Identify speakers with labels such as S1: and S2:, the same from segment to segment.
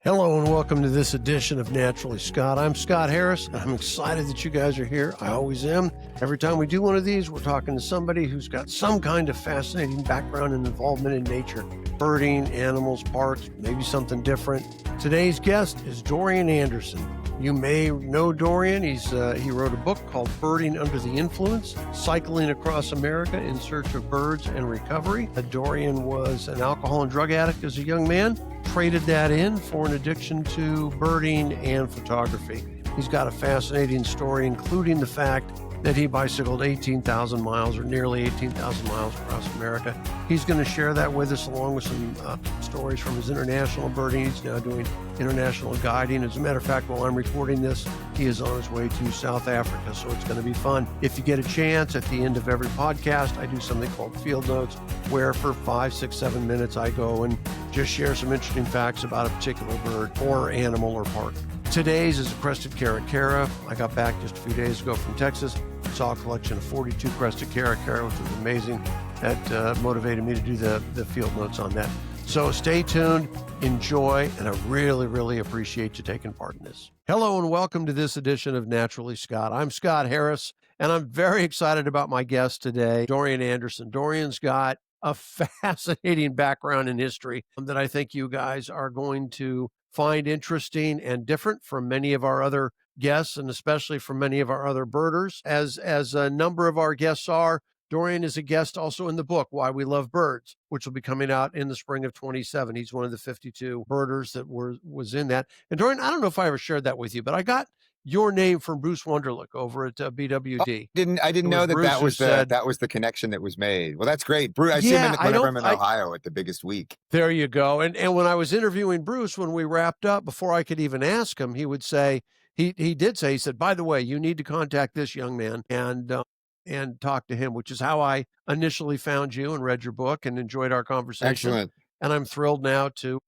S1: Hello and welcome to this edition of Naturally Scott. I'm Scott Harris, and I'm excited that you guys are here. I always am. Every time we do one of these, we're talking to somebody who's got some kind of fascinating background and involvement in nature. Birding, animals, parks, maybe something different. Today's guest is Dorian Anderson. You may know Dorian. He wrote a book called Birding Under the Influence, Cycling Across America in Search of Birds and Recovery. Dorian was an alcohol and drug addict as a young man, traded that in for an addiction to birding and photography. He's got a fascinating story, including the fact that he bicycled 18,000 miles or nearly 18,000 miles across America. He's going to share that with us along with some stories from his international birding. He's now doing international guiding. As a matter of fact, while I'm recording this, he is on his way to South Africa, so it's going to be fun. If you get a chance, at the end of every podcast, I do something called Field Notes, where for 5, 6, 7 minutes, I go and just share some interesting facts about a particular bird or animal or park. Today's is a crested caracara. I got back just a few days ago from Texas. Saw a collection of 42 crested caracara, which was amazing. That motivated me to do the field notes on that. So stay tuned, enjoy, and I really, really appreciate you taking part in this. Hello and welcome to this edition of Naturally Scott. I'm Scott Harris, and I'm very excited about my guest today, Dorian Anderson. Dorian's got a fascinating background in history that I think you guys are going to find interesting and different from many of our other guests, and especially from many of our other birders. As a number of our guests are, Dorian is a guest also in the book, Why We Love Birds, which will be coming out in the spring of 27. He's one of the 52 birders that was in that. And Dorian, I don't know if I ever shared that with you, but I got your name from Bruce Wunderlich over at BWD.
S2: I didn't know that was the connection that was made. Well, that's great. Bruce, I see him whenever I'm in Ohio at the biggest week.
S1: There you go. And when I was interviewing Bruce, when we wrapped up, before I could even ask him, he would say, he said, by the way, you need to contact this young man and talk to him, which is how I initially found you and read your book and enjoyed our conversation.
S2: Excellent.
S1: And I'm thrilled now to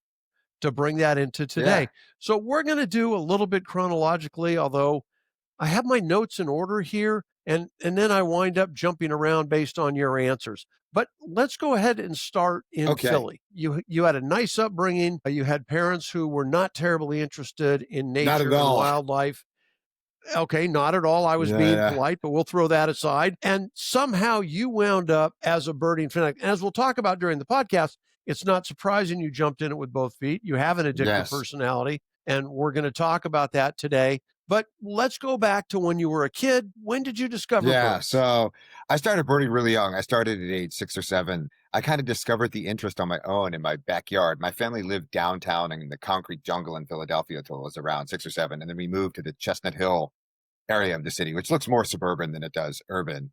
S1: bring that into today. Yeah. So we're going to do a little bit chronologically, although I have my notes in order here, and then I wind up jumping around based on your answers. But let's go ahead and start in Philly. You had a nice upbringing. You had parents who were not terribly interested in nature and wildlife. Okay, not at all. I was being polite, but we'll throw that aside. And somehow you wound up as a birding fanatic. And as we'll talk about during the podcast, it's not surprising you jumped in it with both feet. You have an addictive personality, and we're going to talk about that today. But let's go back to when you were a kid. When did you discover birds?
S2: So I started birding really young. I started at age 6 or 7. I kind of discovered the interest on my own in my backyard. My family lived downtown in the concrete jungle in Philadelphia until I was around 6 or 7. And then we moved to the Chestnut Hill area of the city, which looks more suburban than it does urban.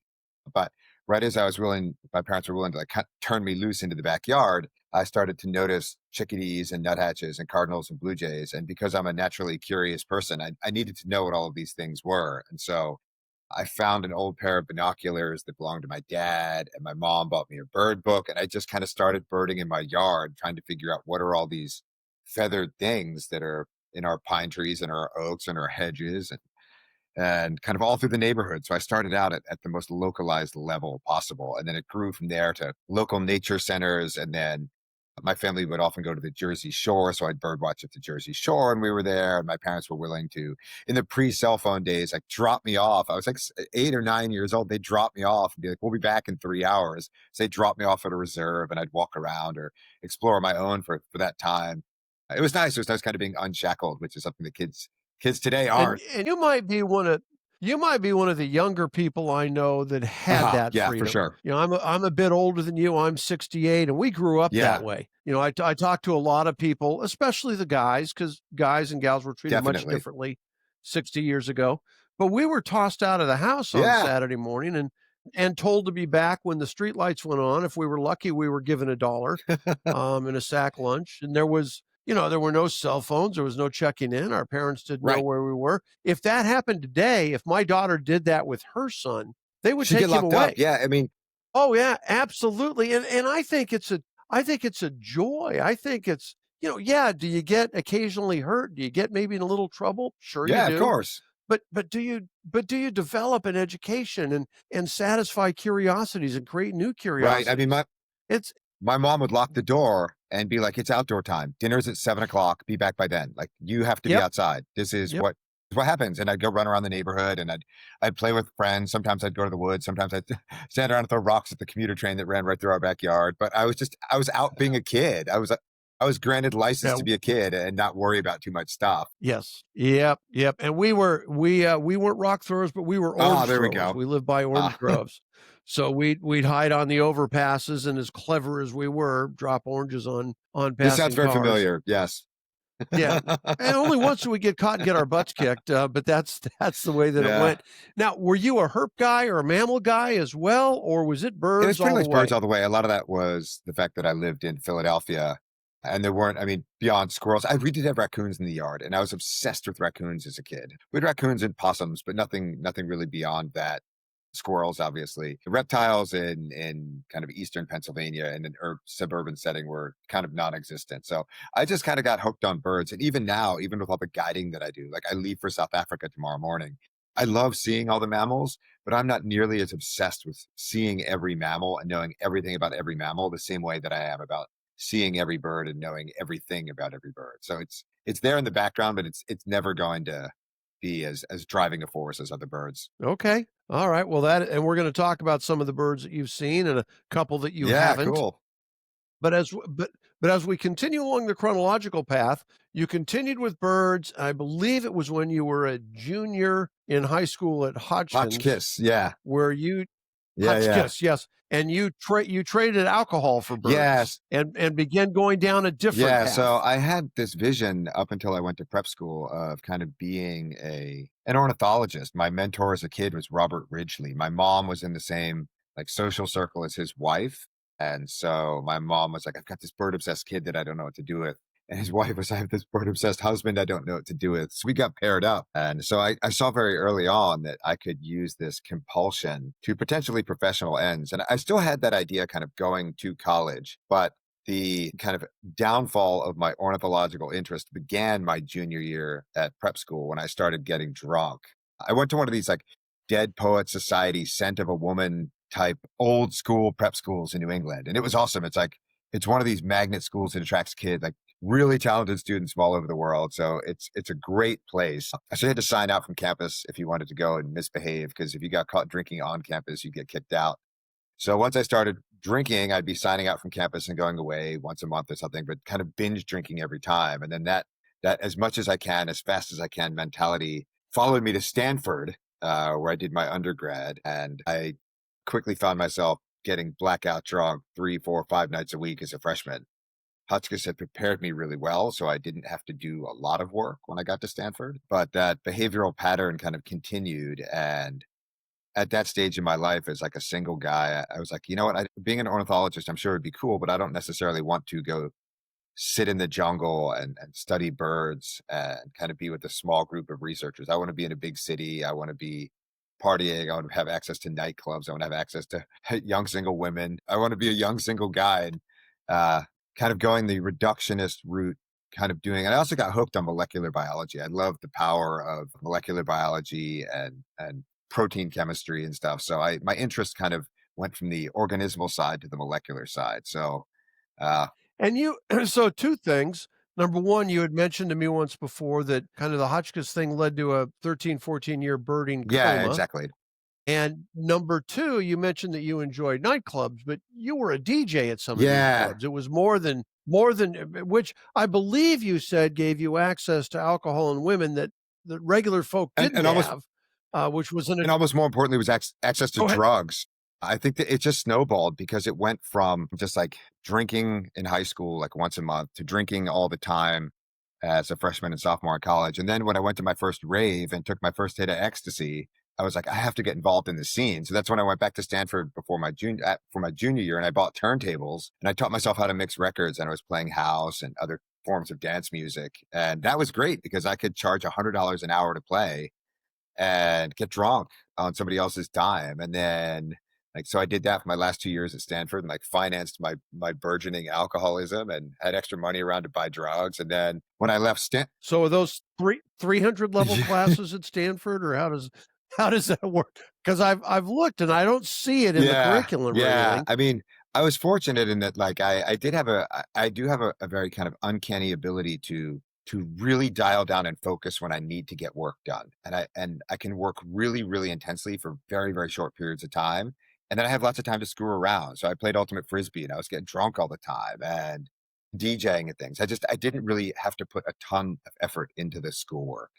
S2: But right as my parents were willing to turn me loose into the backyard, I started to notice chickadees and nuthatches and cardinals and blue jays. And because I'm a naturally curious person, I needed to know what all of these things were. And so I found an old pair of binoculars that belonged to my dad, and my mom bought me a bird book. And I just kind of started birding in my yard, trying to figure out what are all these feathered things that are in our pine trees and our oaks and our hedges and kind of all through the neighborhood. So I started out at the most localized level possible. And then it grew from there to local nature centers. And then my family would often go to the Jersey Shore. So I'd bird watch at the Jersey Shore, and we were there. And my parents were willing to, in the pre-cell phone days, drop me off. I was 8 or 9 years old. They'd drop me off and be like, we'll be back in 3 hours. So they'd drop me off at a reserve, and I'd walk around or explore on my own for that time. It was nice. It was nice kind of being unshackled, which is something that kids today aren't.
S1: And you might be one of the younger people I know that had that freedom.
S2: Yeah, for sure.
S1: I'm a bit older than you. I'm 68, and we grew up that way. I talk to a lot of people, especially the guys, because guys and gals were treated much differently 60 years ago. But we were tossed out of the house on Saturday morning and told to be back when the street lights went on. If we were lucky, we were given $1 in a sack lunch, and there were no cell phones. There was no checking in. Our parents didn't know where we were. If that happened today, if my daughter did that with her son, they would take him away.
S2: Yeah, I mean.
S1: Oh yeah, absolutely. And I think it's a joy. I think it's, do you get occasionally hurt? Do you get maybe in a little trouble? Sure you do. Yeah,
S2: of course.
S1: But do you develop an education and satisfy curiosities and create new curiosities?
S2: Right. I mean, my mom would lock the door and be like, "It's outdoor time. Dinner's at 7 o'clock. Be back by then. Like, you have to be
S1: Yep.
S2: outside. This is
S1: Yep.
S2: what happens." And I'd go run around the neighborhood and I'd play with friends. Sometimes I'd go to the woods. Sometimes I'd stand around and throw rocks at the commuter train that ran right through our backyard. But I was out being a kid. I was granted license
S1: Yeah.
S2: to be a kid and not worry about too much stuff.
S1: Yes. Yep. Yep. And we weren't rock throwers, but we were
S2: Oh,
S1: orange
S2: there we
S1: throwers.
S2: go.
S1: We lived by orange
S2: Ah,
S1: groves. So we'd hide on the overpasses, and as clever as we were, drop oranges on
S2: this sounds
S1: passing
S2: very
S1: cars.
S2: familiar. Yes.
S1: Yeah. And only once did we get caught and get our butts kicked, but that's the way that it
S2: Yeah.
S1: went. Now, were you a herp guy or a mammal guy as well, or was it
S2: It was
S1: birds
S2: pretty
S1: all the
S2: much birds
S1: way?
S2: all the way. A lot of that was the fact that I lived in Philadelphia and there weren't, I mean, beyond squirrels, we did have raccoons in the yard and I was obsessed with raccoons as a kid. We had raccoons and possums, but nothing really beyond that. Squirrels, obviously. Reptiles in kind of eastern Pennsylvania in an suburban setting were kind of non-existent. So I just kind of got hooked on birds. And even now, even with all the guiding that I do, like I leave for South Africa tomorrow morning. I love seeing all the mammals, but I'm not nearly as obsessed with seeing every mammal and knowing everything about every mammal the same way that I am about seeing every bird and knowing everything about every bird. So it's there in the background, but it's never going to be as driving a force as other birds.
S1: Okay. All right. Well, and we're going to talk about some of the birds that you've seen and a couple that you
S2: Yeah,
S1: haven't.
S2: cool.
S1: But as we continue along the chronological path, you continued with birds. I believe it was when you were a junior in high school at Hodgkins,
S2: Hotchkiss. Yeah.
S1: where you
S2: Yeah, yeah.
S1: Hotchkiss, yes, and you traded alcohol for birds
S2: Yes.
S1: and began going down a different
S2: Yeah, so
S1: path.
S2: I had this vision up until I went to prep school of kind of being a an ornithologist. My mentor as a kid was Robert Ridgely. My mom was in the same like social circle as his wife. And so my mom was like, I've got this bird obsessed kid that I don't know what to do with. And his wife was, I have this bird obsessed husband I don't know what to do with. So we got paired up. And so I saw very early on that I could use this compulsion to potentially professional ends. And I still had that idea kind of going to college, but the kind of downfall of my ornithological interest began my junior year at prep school when I started getting drunk. I went to one of these like Dead Poet Society, Scent of a Woman type old school prep schools in New England. And it was awesome. It's like, it's one of these magnet schools that attracts kids, like really talented students from all over the world. So it's a great place. So you had to sign out from campus if you wanted to go and misbehave, because if you got caught drinking on campus, you get kicked out. So once I started drinking, I'd be signing out from campus and going away once a month or something, but kind of binge drinking every time. And then that as much as I can, as fast as I can mentality followed me to Stanford, where I did my undergrad. And I quickly found myself getting blackout drunk 3, 4, 5 nights a week as a freshman. Hotchkiss had prepared me really well, so I didn't have to do a lot of work when I got to Stanford. But that behavioral pattern kind of continued. And at that stage in my life as like a single guy, I was like, you know what? Being an ornithologist, I'm sure it'd be cool, but I don't necessarily want to go sit in the jungle and study birds and kind of be with a small group of researchers. I want to be in a big city. I want to be partying. I want to have access to nightclubs. I want to have access to young single women. I want to be a young single guy and uh, kind of going the reductionist route, kind of doing. And I also got hooked on molecular biology. I love the power of molecular biology and protein chemistry and stuff. So my interest kind of went from the organismal side to the molecular side. So uh,
S1: And you so 2 things. Number 1, you had mentioned to me once before that kind of the Hotchkiss thing led to a 13, 14-year birding
S2: yeah,
S1: coma.
S2: exactly.
S1: And number 2, you mentioned that you enjoyed nightclubs, but you were a DJ at some of these
S2: Yeah.
S1: clubs. It was more than which I believe you said gave you access to alcohol and women that regular folk
S2: And,
S1: didn't
S2: and almost
S1: have, which was an
S2: And almost more importantly was access to
S1: go ahead.
S2: drugs. I think that it just snowballed because it went from just like drinking in high school, like once a month, to drinking all the time as a freshman and sophomore in college. And then when I went to my first rave and took my first hit of ecstasy, I was like, I have to get involved in the scene. So that's when I went back to Stanford before for my junior year, and I bought turntables and I taught myself how to mix records, and I was playing house and other forms of dance music. And that was great because I could charge $100 an hour to play and get drunk on somebody else's dime. And then like, so I did that for my last 2 years at Stanford and like financed my burgeoning alcoholism and had extra money around to buy drugs. And then when I left
S1: So are those 300 level
S2: yeah,
S1: classes at Stanford, or how does that work? Because I've looked and I don't see it in the
S2: yeah,
S1: curriculum or
S2: yeah.
S1: anything.
S2: I mean, I was fortunate in that, like, I do have a very kind of uncanny ability to really dial down and focus when I need to get work done. And I can work really, really intensely for very, very short periods of time. And then I have lots of time to screw around. So I played ultimate frisbee and I was getting drunk all the time and DJing and things. I didn't really have to put a ton of effort into the schoolwork.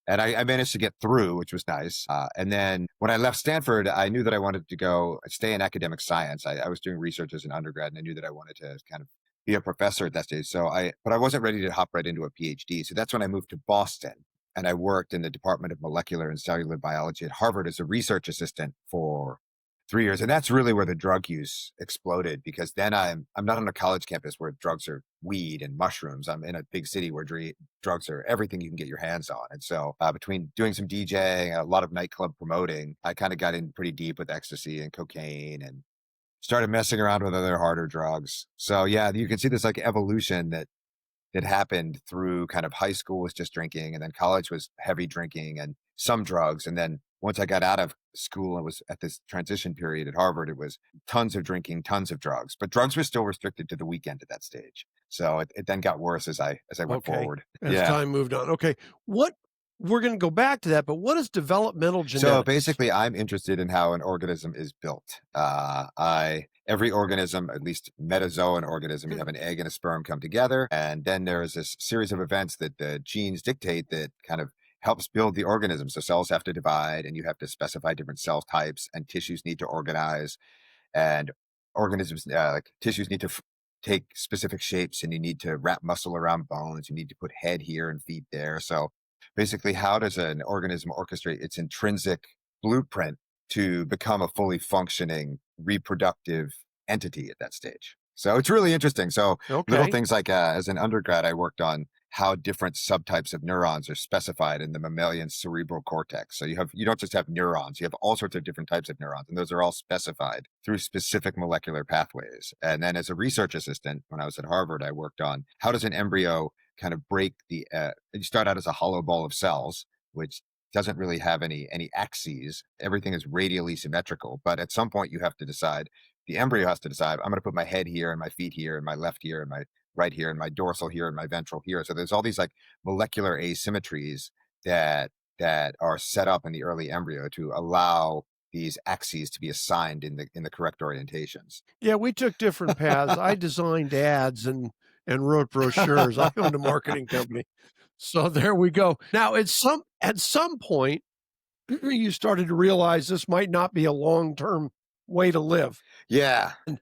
S2: And I managed to get through, which was nice. And then when I left Stanford, I knew that I wanted to go stay in academic science. I was doing research as an undergrad, and I knew that I wanted to kind of be a professor at that stage. But I wasn't ready to hop right into a PhD. So that's when I moved to Boston, and I worked in the Department of Molecular and Cellular Biology at Harvard as a research assistant for 3 years. And that's really where the drug use exploded, because then I'm not on a college campus where drugs are weed and mushrooms. I'm in a big city where drugs are everything you can get your hands on. And so between doing some DJing, a lot of nightclub promoting, I kind of got in pretty deep with ecstasy and cocaine and started messing around with other harder drugs. So yeah, you can see this like evolution that happened through kind of high school was just drinking, and then college was heavy drinking and some drugs. And then once I got out of school and was at this transition period at Harvard, it was tons of drinking, tons of drugs, but drugs were still restricted to the weekend at that stage. So it then got worse as I went
S1: Okay.
S2: forward.
S1: As
S2: Yeah.
S1: time moved on. Okay. What we're going to go back to that, but what is developmental
S2: So
S1: genetics?
S2: basically, I'm interested in how an organism is built. Every organism, at least metazoan organism, you have an egg and a sperm come together, and then there is this series of events that the genes dictate that kind of helps build the organism. So cells have to divide, and you have to specify different cell types, and tissues need to organize, and organisms like tissues need to take specific shapes, and you need to wrap muscle around bones. You need to put head here and feet there. So basically, how does an organism orchestrate its intrinsic blueprint to become a fully functioning reproductive entity at that stage? So it's really interesting. So little
S1: Okay.
S2: things like as an undergrad, I worked on how different subtypes of neurons are specified in the mammalian cerebral cortex. So you don't just have neurons, you have all sorts of different types of neurons, and those are all specified through specific molecular pathways. And then as a research assistant, when I was at Harvard, I worked on how does an embryo kind of break you start out as a hollow ball of cells, which doesn't really have any axes. Everything is radially symmetrical, but at some point you have to decide, the embryo has to decide, I'm going to put my head here and my feet here and my left here and my right here and my dorsal here and my ventral here. So there's all these like molecular asymmetries that are set up in the early embryo to allow these axes to be assigned in the correct orientations.
S1: Yeah, we took different paths. I designed ads and wrote brochures. I owned a marketing company. So there we go. Now, at some point, you started to realize this might not be a long-term way to live.
S2: Yeah.
S1: And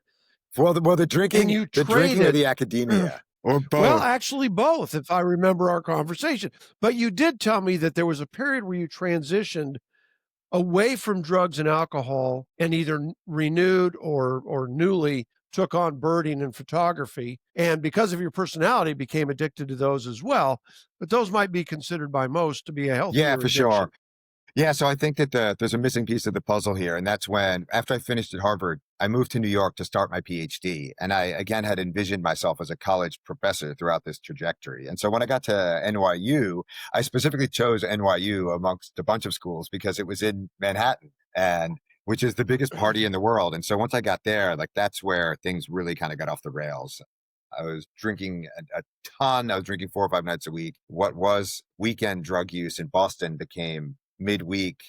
S2: Well,
S1: and you
S2: the drinking or
S1: traded
S2: the academia, or
S1: well,
S2: both.
S1: actually both, if I remember our conversation. But you did tell me that there was a period where you transitioned away from drugs and alcohol and either renewed or newly took on birding and photography, and because of your personality became addicted to those as well, but those might be considered by most to be a
S2: Yeah,
S1: healthier
S2: for
S1: addiction.
S2: sure. Yeah, so I think that there's a missing piece of the puzzle here, and that's when, after I finished at Harvard, I moved to New York to start my PhD, and I again had envisioned myself as a college professor throughout this trajectory. And so when I got to NYU, I specifically chose NYU amongst a bunch of schools because it was in Manhattan, and which is the biggest party in the world. And so once I got there, like that's where things really kind of got off the rails. I was drinking a ton. I was drinking 4 or 5 nights a week. What was weekend drug use in Boston became midweek,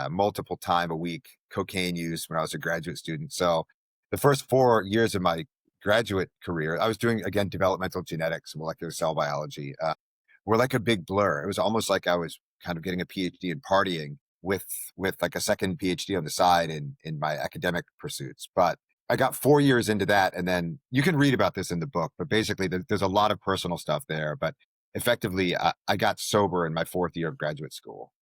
S2: multiple time a week cocaine use when I was a graduate student. So the first 4 years of my graduate career, I was doing, again, developmental genetics, molecular cell biology, were like a big blur. It was almost like I was kind of getting a PhD and partying with like a second PhD on the side in my academic pursuits. But I got 4 years into that, and then you can read about this in the book, but basically there's a lot of personal stuff there. But effectively, I got sober in my fourth year of graduate school.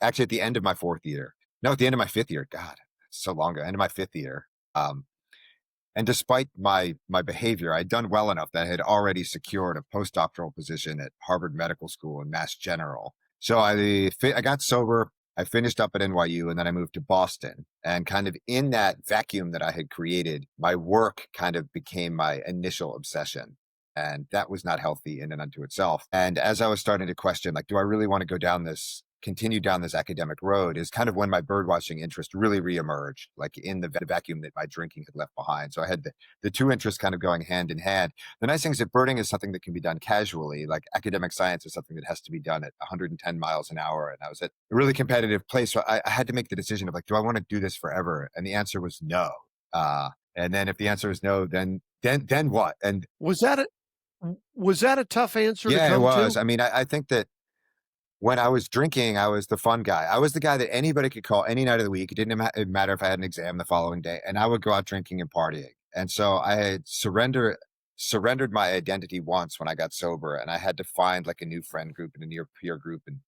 S2: Actually, at the end of my fourth year, no, at the end of my fifth year, God, so long ago, end of my fifth year. And despite my behavior, I'd done well enough that I had already secured a postdoctoral position at Harvard Medical School and Mass General. So I got sober. I finished up at NYU, and then I moved to Boston. And kind of in that vacuum that I had created, my work kind of became my initial obsession. And that was not healthy in and unto itself. And as I was starting to question, like, do I really want to go down this continued down this academic road is kind of when my bird watching interest really reemerged, like in the vacuum that my drinking had left behind. So I had the two interests kind of going hand in hand. The nice thing is that birding is something that can be done casually, like academic science is something that has to be done at 110 miles an hour. And I was at a really competitive place. So I had to make the decision of like, do I want to do this forever? And the answer was no. And then if the answer is no, then what? And
S1: Was that a was that a tough answer to
S2: yeah, it
S1: come
S2: was.
S1: to?
S2: I mean, I think that when I was drinking, I was the fun guy. I was the guy that anybody could call any night of the week. It didn't matter if I had an exam the following day, and I would go out drinking and partying. And so I had surrendered my identity once when I got sober, and I had to find like a new friend group and a new peer group, and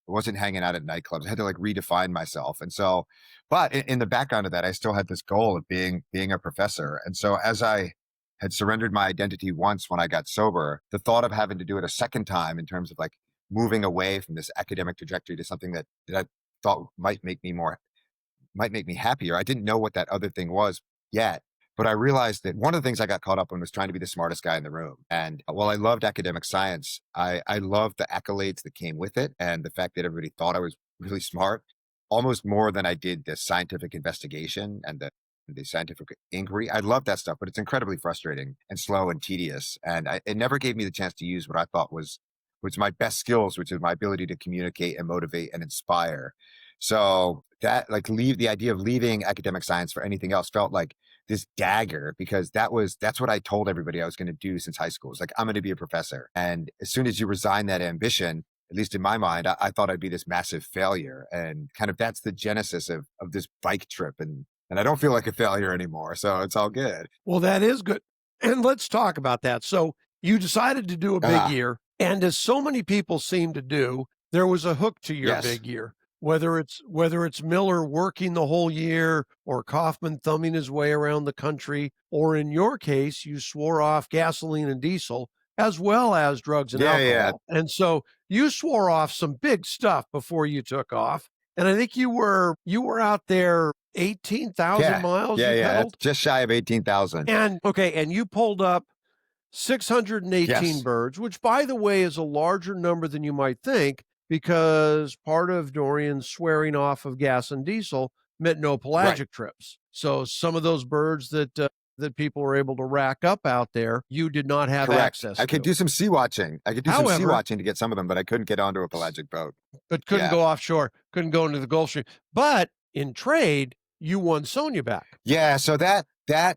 S2: I wasn't hanging out at nightclubs. I had to like redefine myself. And so, but in the background of that, I still had this goal of being a professor. And so as I had surrendered my identity once when I got sober, the thought of having to do it a second time in terms of like moving away from this academic trajectory to something that I thought might make me happier. I didn't know what that other thing was yet, but I realized that one of the things I got caught up in was trying to be the smartest guy in the room. And while I loved academic science, I loved the accolades that came with it and the fact that everybody thought I was really smart, almost more than I did the scientific investigation and the scientific inquiry. I love that stuff, but it's incredibly frustrating and slow and tedious. And it never gave me the chance to use what I thought was my best skills, which is my ability to communicate and motivate and inspire. So that like the idea of leaving academic science for anything else felt like this dagger because that's what I told everybody I was going to do since high school. It's like, I'm going to be a professor. And as soon as you resign that ambition, at least in my mind, I thought I'd be this massive failure. And kind of that's the genesis of this bike trip. And I don't feel like a failure anymore. So it's all good.
S1: Well, that is good. And let's talk about that. So you decided to do a big
S2: Ah,
S1: year, and as so many people seem to do, there was a hook to your
S2: yes.
S1: big year. Whether it's Miller working the whole year or Kaufman thumbing his way around the country, or in your case, you swore off gasoline and diesel as well as drugs and
S2: Yeah, yeah.
S1: alcohol. And so you swore off some big stuff before you took off. And I think you were out there 18,000
S2: Yeah.
S1: miles
S2: Yeah,
S1: you
S2: yeah. That's
S1: pedaled.
S2: just shy of 18,000.
S1: And okay, and you pulled up 618
S2: Yes.
S1: birds, which by the way is a larger number than you might think because part of Dorian's swearing off of gas and diesel meant no
S2: Right.
S1: pelagic trips. So some of those birds that people were able to rack up out there, you did not have
S2: Correct.
S1: access
S2: I could
S1: to.
S2: do some sea watching. I could do some sea
S1: However,
S2: watching to get some of them, but I couldn't get onto a pelagic boat.
S1: but couldn't
S2: Yeah.
S1: go offshore, couldn't go into the Gulf Stream. But in trade, you won Sonia back.
S2: Yeah. So that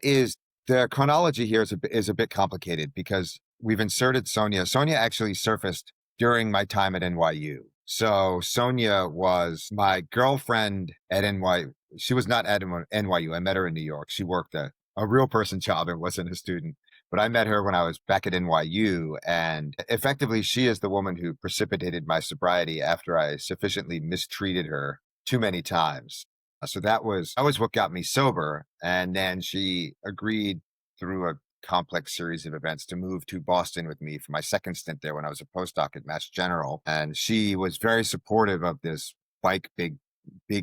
S2: is the chronology here is a bit complicated because we've inserted Sonia. Sonia actually surfaced during my time at NYU. So Sonia was my girlfriend at NYU. She was not at NYU. I met her in New York. She worked a real person job and wasn't a student. But I met her when I was back at NYU. And effectively, she is the woman who precipitated my sobriety after I sufficiently mistreated her too many times. So that was what got me sober. And then she agreed through a complex series of events to move to Boston with me for my second stint there when I was a postdoc at Mass General. And she was very supportive of this bike big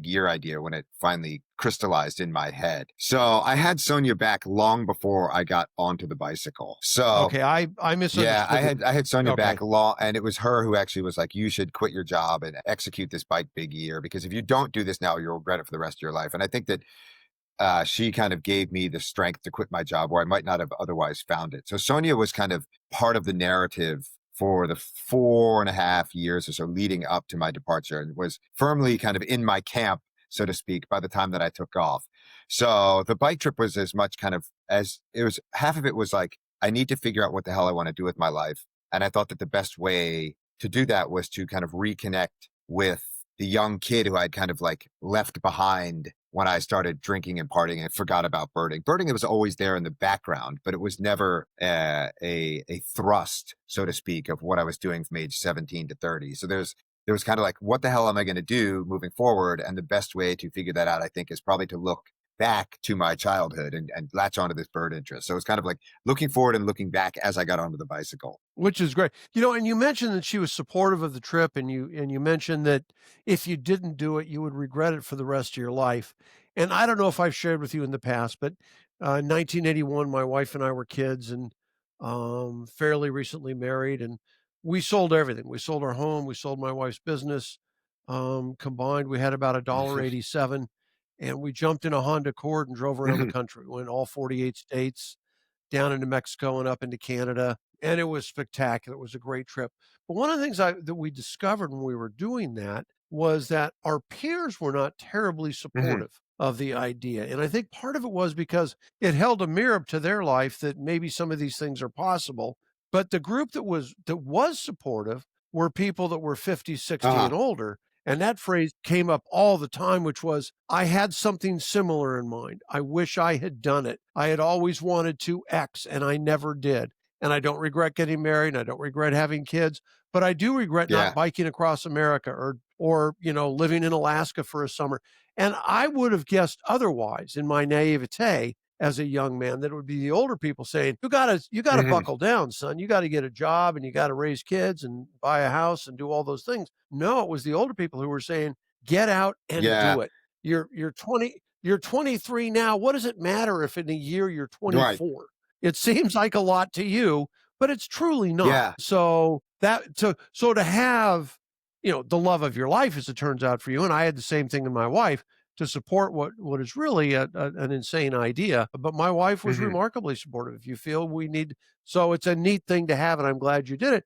S2: year idea when it finally crystallized in my head. So I had Sonia back long before I got onto the bicycle. So
S1: Okay, I
S2: yeah,
S1: misunderstood.
S2: I had Sonia
S1: Okay.
S2: back long, and it was her who actually was like, "You should quit your job and execute this bike big year because if you don't do this now, you'll regret it for the rest of your life." And I think that she kind of gave me the strength to quit my job where I might not have otherwise found it. So Sonia was kind of part of the narrative for the 4.5 years or so leading up to my departure and was firmly kind of in my camp, so to speak, by the time that I took off. So the bike trip was as much kind of as it was half of it was like, I need to figure out what the hell I want to do with my life. And I thought that the best way to do that was to kind of reconnect with the young kid who I'd kind of like left behind when I started drinking and partying and forgot about birding. Birding was always there in the background, but it was never a thrust, so to speak, of what I was doing from age 17 to 30. So there was kind of like, what the hell am I going to do moving forward? And the best way to figure that out, I think, is probably to look back to my childhood and latch onto this bird interest. So it's kind of like looking forward and looking back as I got onto the bicycle.
S1: Which is great. And you mentioned that she was supportive of the trip, and you mentioned that if you didn't do it, you would regret it for the rest of your life. And I don't know if I've shared with you in the past, but in 1981, my wife and I were kids and fairly recently married, and we sold everything. We sold our home, we sold my wife's business, Combined, we had about $1.87, and we jumped in a Honda Accord and drove around the
S2: Mhm.
S1: country. We went all 48 states, down into Mexico and up into Canada, and it was spectacular. It was a great trip. But one of the things that we discovered when we were doing that was that our peers were not terribly
S2: Mhm.
S1: supportive of the idea. And I think part of it was because it held a mirror up to their life that maybe some of these things are possible. But the group that was supportive were people that were 50, 60,
S2: Uh-huh.
S1: and older. And that phrase came up all the time, which was, I had something similar in mind. I wish I had done it. I had always wanted to X and I never did. And I don't regret getting married. And I don't regret having kids, but I do regret not
S2: Yeah.
S1: biking across America or living in Alaska for a summer. And I would have guessed otherwise in my naivete as a young man, that it would be the older people saying, you gotta
S2: Mhm.
S1: buckle down, son. You got to get a job and you got to raise kids and buy a house and do all those things. No, it was the older people who were saying, get out and
S2: Yeah.
S1: do it. You're 23 now. What does it matter if in a year you're
S2: Right.
S1: 24? It seems like a lot to you, but it's truly not.
S2: Yeah.
S1: So to have, the love of your life, as it turns out for you, and I had the same thing in my wife, to support what is really an insane idea. But my wife was
S2: Mhm.
S1: remarkably supportive. If you feel we need, so it's a neat thing to have, and I'm glad you did it.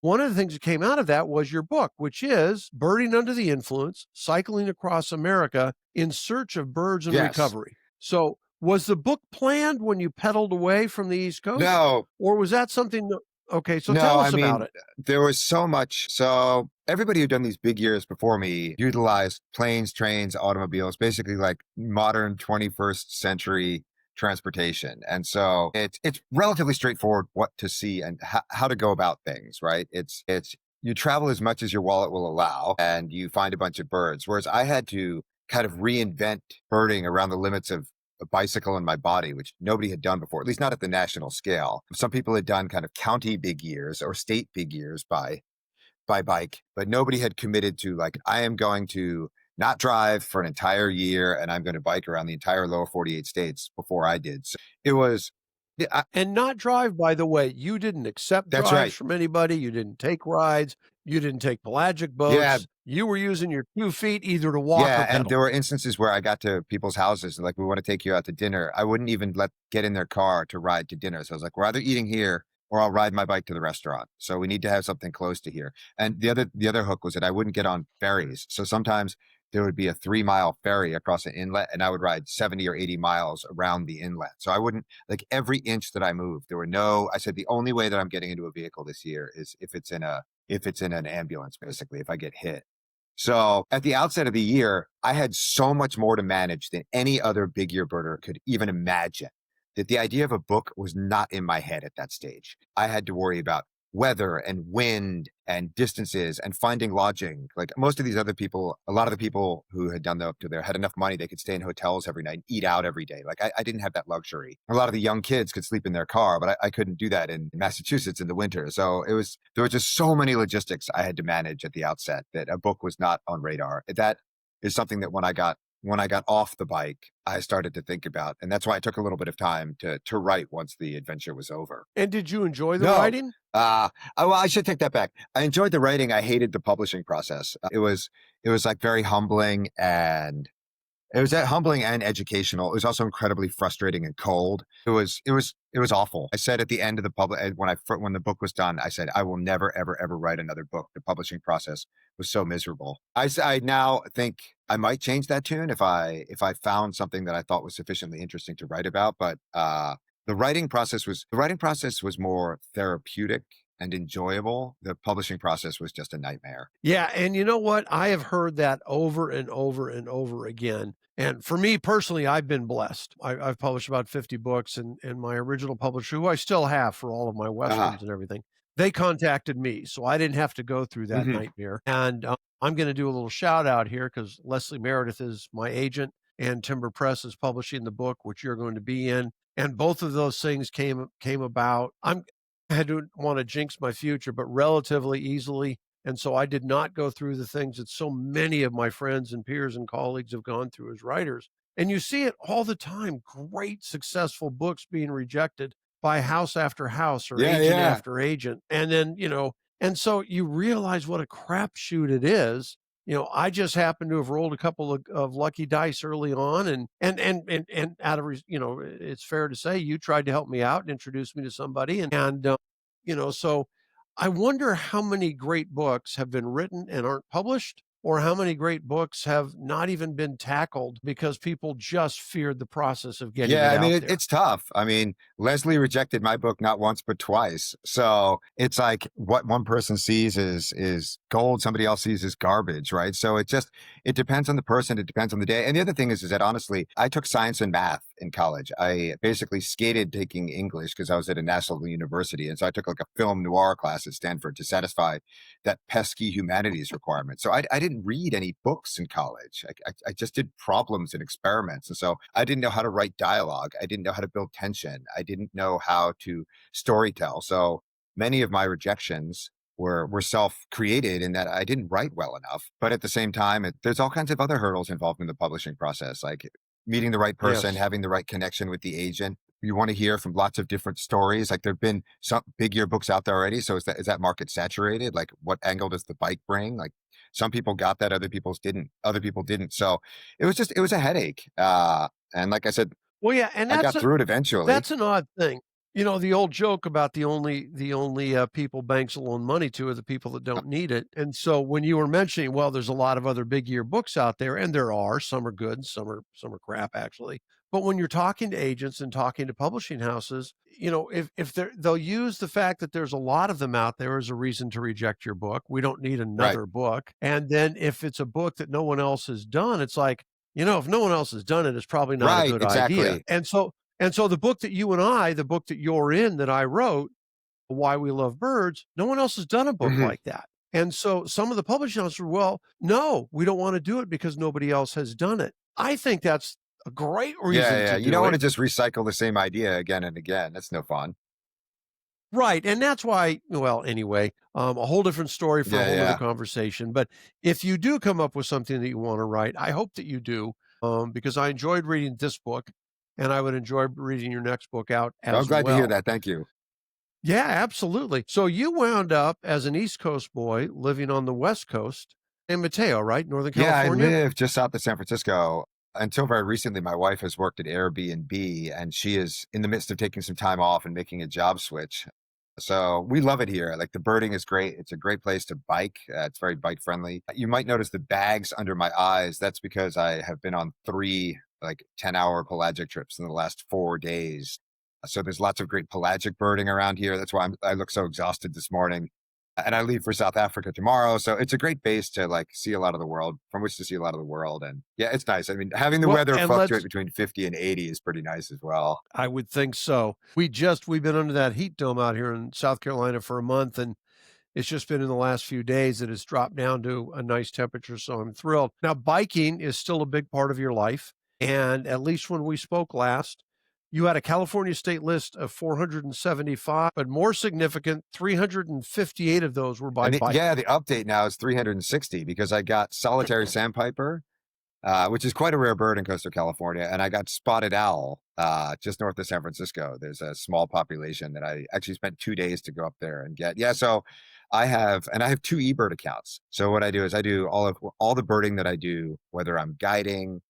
S1: One of the things that came out of that was your book, which is Birding Under the Influence, Cycling Across America in Search of Birds in
S2: Yes.
S1: Recovery. So was the book planned when you pedaled away from the East Coast,
S2: No.
S1: or was that something that, okay, so
S2: No,
S1: tell
S2: I
S1: us about
S2: mean,
S1: it.
S2: there was so much. So everybody who'd done these big years before me utilized planes, trains, automobiles, basically like modern 21st century transportation. And so it's relatively straightforward what to see and how to go about things, right? It's you travel as much as your wallet will allow and you find a bunch of birds. Whereas I had to kind of reinvent birding around the limits of a bicycle in my body, which nobody had done before, at least not at the national scale. Some people had done kind of county big years or state big years by bike, but nobody had committed to like, I am going to not drive for an entire year and I'm going to bike around the entire lower 48 states before I did. So it was, yeah,
S1: And not drive, by the way. You didn't accept
S2: that's
S1: drives
S2: right.
S1: from anybody. You didn't take rides. You didn't take pelagic
S2: Yeah.
S1: boats. You were using your 2 feet either to walk or
S2: Yeah, and
S1: pedal.
S2: there were instances where I got to people's houses, like, "We wanna take you out to dinner." I wouldn't even get in their car to ride to dinner, so I was like, "We're either eating here or I'll ride my bike to the restaurant, so we need to have something close to here." And the other hook was that I wouldn't get on ferries, so sometimes there would be a 3-mile ferry across an inlet, and I would ride 70 or 80 miles around the inlet, so I wouldn't like, every inch that I moved, there were no I said, "The only way that I'm getting into a vehicle this year is if it's in an ambulance, basically, if I get hit." So at the outset of the year, I had so much more to manage than any other big year birder could even imagine. That the idea of a book was not in my head at that stage. I had to worry about weather and wind and distances and finding lodging. Like most of these other people, a lot of the people who had done the up to there had enough money they could stay in hotels every night and eat out every day. Like I didn't have that luxury. A lot of the young kids could sleep in their car, but I couldn't do that in Massachusetts in the winter. So there were just so many logistics I had to manage at the outset that a book was not on radar. That is something that when I got off the bike, I started to think about, and that's why it took a little bit of time to write once the adventure was over.
S1: And did you enjoy the
S2: No.
S1: writing?
S2: Well, I should take that back. I enjoyed the writing. I hated the publishing process. It was like very humbling and it was humbling and educational. It was also incredibly frustrating and cold. It was awful. I said at the end of the when the book was done, I said I will never ever ever write another book. The publishing process was so miserable. I now think I might change that tune if I found something that I thought was sufficiently interesting to write about. But the writing process was more therapeutic and enjoyable. The publishing process was just a nightmare.
S1: Yeah, and you know what? I have heard that over and over and over again. And for me personally, I've been blessed. I've published about 50 books, and my original publisher, who I still have for all of my
S2: Uh-huh.
S1: westerns and everything, they contacted me, so I didn't have to go through that
S2: Hmm.
S1: nightmare. And I'm going to do a little shout out here because Leslie Meredith is my agent, and Timber Press is publishing the book, which you're going to be in. And both of those things came about. I don't want to jinx my future, but relatively easily, and so I did not go through the things that so many of my friends and peers and colleagues have gone through as writers. And you see it all the time, great successful books being rejected by house after house or
S2: Yeah,
S1: agent
S2: yeah.
S1: after agent. And then, and so you realize what a crapshoot it is I just happened to have rolled a couple of lucky dice early on, and out of it's fair to say you tried to help me out and introduce me to somebody, so I wonder how many great books have been written and aren't published, or how many great books have not even been tackled because people just feared the process of getting
S2: Yeah,
S1: it
S2: I mean,
S1: out there.
S2: it's tough. I mean, Leslie rejected my book not once but twice. So it's like what one person sees is gold, somebody else sees is garbage, right? So it depends on the person, it depends on the day. And the other thing is that honestly, I took science and math in college. I basically skated taking English because I was at a national university, and so I took like a film noir class at Stanford to satisfy that pesky humanities requirement. So I didn't read any books in college. I just did problems and experiments. And so I didn't know how to write dialogue. I didn't know how to build tension. I didn't know how to storytell. So many of my rejections were self-created in that I didn't write well enough. But at the same time, there's all kinds of other hurdles involved in the publishing process, like meeting the right person,
S1: Yes.
S2: having the right connection with the agent. You want to hear from lots of different stories. Like there've been some big year books out there already. So is that market saturated? Like what angle does the bike bring? Like some people got that, other people didn't. So it was a headache. And like I said,
S1: Well, yeah, and
S2: I got through it eventually.
S1: that's an odd thing. The old joke about the only people banks will loan money to are the people that don't need it. And so when you were mentioning, well, there's a lot of other big year books out there, and there are, some are good, some are crap actually. But when you're talking to agents and talking to publishing houses, if they'll use the fact that there's a lot of them out there as a reason to reject your book. We don't need
S2: Right.
S1: another book. And then if it's a book that no one else has done, it's like, if no one else has done it, it's probably not a
S2: Right.
S1: good idea.
S2: Exactly.
S1: And so the book that you're in that I wrote, Why We Love Birds, no one else has done a book
S2: Mhm.
S1: like that. And so some of the publishing houses were, well, no, we don't want to do it because nobody else has done it. I think that's a great
S2: Yeah.
S1: reason
S2: Yeah.
S1: to
S2: You don't
S1: do
S2: want
S1: it.
S2: to just recycle the same idea again and again. That's no fun.
S1: Right. And that's why, well, anyway, a whole different story for a
S2: Yeah.
S1: whole other
S2: Yeah.
S1: conversation. But if you do come up with something that you want to write, I hope that you do, because I enjoyed reading this book and I would enjoy reading your next book out
S2: I'm
S1: as
S2: glad to hear
S1: well.
S2: that. Thank you.
S1: Yeah, absolutely. So you wound up as an East Coast boy living on the West Coast in Mateo, right? Northern
S2: Yeah, I
S1: California?
S2: live just south of San Francisco. Until very recently, my wife has worked at Airbnb and she is in the midst of taking some time off and making a job switch. So we love it here. Like the birding is great. It's a great place to bike. It's very bike friendly. You might notice the bags under my eyes. That's because I have been on three like 10-hour pelagic trips in the last 4 days. So there's lots of great pelagic birding around here. That's why I look so exhausted this morning, and I leave for South Africa tomorrow. So it's a great base to like see a lot of the world, from which to see a lot of the world. And yeah, it's nice. I mean, having the
S1: Well,
S2: weather
S1: and
S2: fluctuate
S1: let's
S2: between 50 and 80 is pretty nice as well.
S1: I would think so. We've been under that heat dome out here in South Carolina for a month, and it's just been in the last few days that it's dropped down to a nice temperature, so I'm thrilled. Now, biking is still a big part of your life, and at least when we spoke last, you had a California state list of 475, but more significant, 358 of those were by
S2: And
S1: bike.
S2: yeah, the update now is 360 because I got solitary sandpiper, which is quite a rare bird in coastal California, and I got spotted owl just north of San Francisco. There's a small population that I actually spent 2 days to go up there and get. Yeah, so I have two eBird accounts. So what I do is I do all the birding that I do, whether I'm guiding,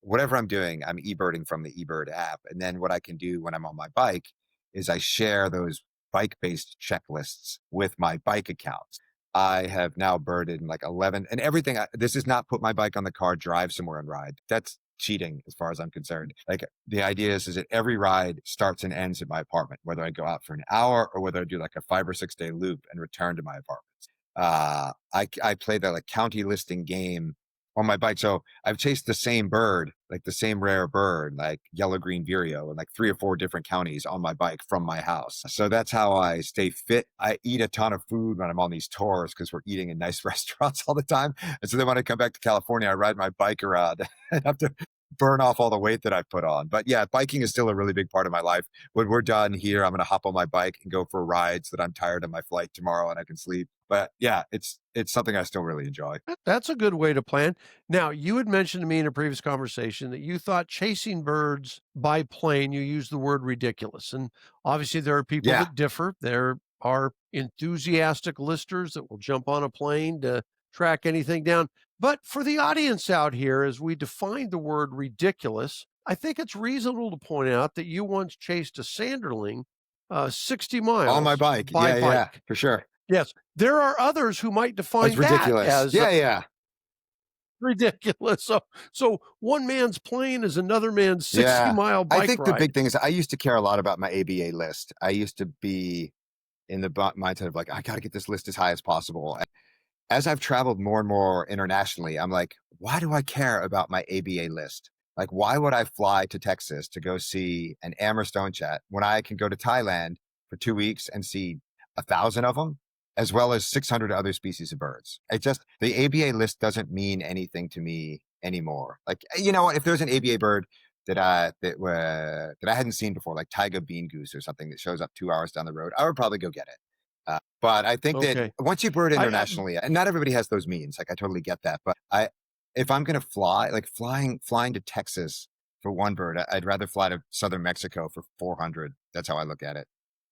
S2: whatever I'm doing, I'm eBirding from the eBird app. And then what I can do when I'm on my bike is I share those bike-based checklists with my bike accounts. I have now birded in like 11 and everything. This is not put my bike on the car, drive somewhere and ride. That's cheating as far as I'm concerned. Like the idea is that every ride starts and ends at my apartment, whether I go out for an hour or whether I do like a 5 or 6 day loop and return to my apartment. I play that like county listing game on my bike. So I've chased the same bird, like the same rare bird, like yellow green vireo in like 3 or 4 different counties on my bike from my house. So that's how I stay fit. I eat a ton of food when I'm on these tours because we're eating in nice restaurants all the time. And so then when I come back to California, I ride my bike around and have to burn off all the weight that I've put on. But yeah, biking is still a really big part of my life. When we're done here, I'm going to hop on my bike and go for rides that I'm tired of my flight tomorrow and I can sleep. But yeah, it's something I still really enjoy.
S1: That's a good way to plan. Now, you had mentioned to me in a previous conversation that you thought chasing birds by plane, you used the word ridiculous. And obviously, there are people
S2: Yeah.
S1: that differ. There are enthusiastic listers that will jump on a plane to track anything down. But for the audience out here, as we define the word ridiculous, I think it's reasonable to point out that you once chased a sanderling 60
S2: On my
S1: miles
S2: bike.
S1: by
S2: Yeah,
S1: bike.
S2: for sure.
S1: Yes, there are others who might
S2: That's
S1: define that
S2: ridiculous.
S1: as
S2: Yeah.
S1: ridiculous. So one man's plane is another man's 60
S2: Yeah.
S1: mile
S2: I
S1: bike
S2: think the big
S1: ride.
S2: thing is I used to care a lot about my ABA list. I used to be in the mindset of like, I got to get this list as high as possible. As I've traveled more and more internationally, I'm like, why do I care about my ABA list? Like, why would I fly to Texas to go see an Amber Stonechat when I can go to Thailand for 2 weeks and see 1,000 of them, as well as 600 other species of birds? The ABA list doesn't mean anything to me anymore. Like, you know what? If there's an ABA bird that I hadn't seen before, like Taiga bean goose or something that shows up 2 hours down the road, I would probably go get it. But I think that
S1: Okay.
S2: once you bird
S1: I
S2: internationally, and not everybody has those means, like I totally get that. But if I'm going to fly, like flying to Texas for one bird, I'd rather fly to southern Mexico for 400. That's how I look at it.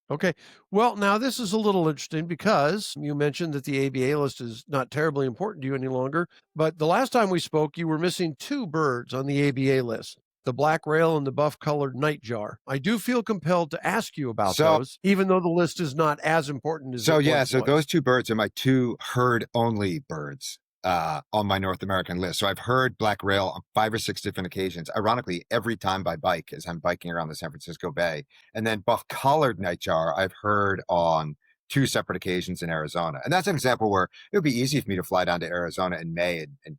S1: Okay. Well, now this is a little interesting because you mentioned that the ABA list is not terribly important to you any longer. But the last time we spoke, you were missing two birds on the ABA list, the black rail and the buff colored nightjar. I do feel compelled to ask you about
S2: So,
S1: those, even though the list is not as important as
S2: so
S1: it
S2: yeah,
S1: once
S2: so
S1: was.
S2: those two birds are my two herd only birds on my North American list. So I've heard black rail on 5 or 6 different occasions, ironically, every time by bike as I'm biking around the San Francisco Bay. And then buff collared nightjar, I've heard on 2 separate occasions in Arizona. And that's an example where it would be easy for me to fly down to Arizona in May and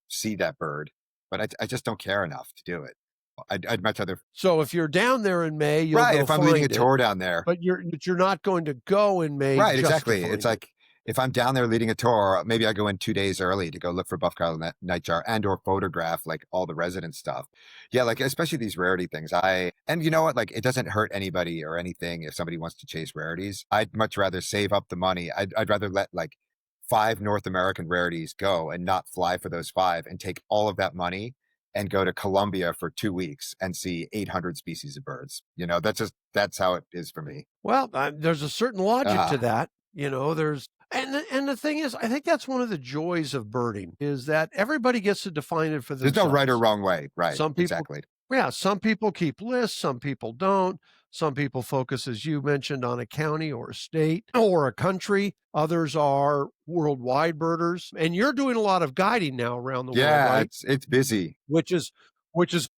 S2: see that bird. But I just don't care enough to do it. I'd much rather.
S1: So if you're down there in May, you'll
S2: Right.
S1: go
S2: If I'm leading a
S1: find it,
S2: tour down there.
S1: but you're not going to go in May
S2: Right,
S1: just to
S2: exactly.
S1: find
S2: It's
S1: it.
S2: like if I'm down there leading a tour, maybe I go in 2 days early to go look for buff collar nightjar and or photograph like all the resident stuff. Yeah, like especially these rarity things. And you know what? Like it doesn't hurt anybody or anything if somebody wants to chase rarities. I'd much rather save up the money. I'd rather let like 5 North American rarities go and not fly for those 5 and take all of that money and go to Colombia for 2 weeks and see 800 species of birds. You know, that's how it is for me.
S1: Well, there's a certain logic to
S2: Uh,
S1: that. There's and the thing is, I think that's one of the joys of birding is that everybody gets to define it for
S2: there's no right or
S1: themselves.
S2: wrong way. Right.
S1: Some people,
S2: Exactly.
S1: yeah, some people keep lists, some people don't. Some people focus, as you mentioned, on a county or a state or a country. Others are worldwide birders, and you're doing a lot of guiding now around the world,
S2: Yeah,
S1: right?
S2: it's busy.
S1: Which is, which is,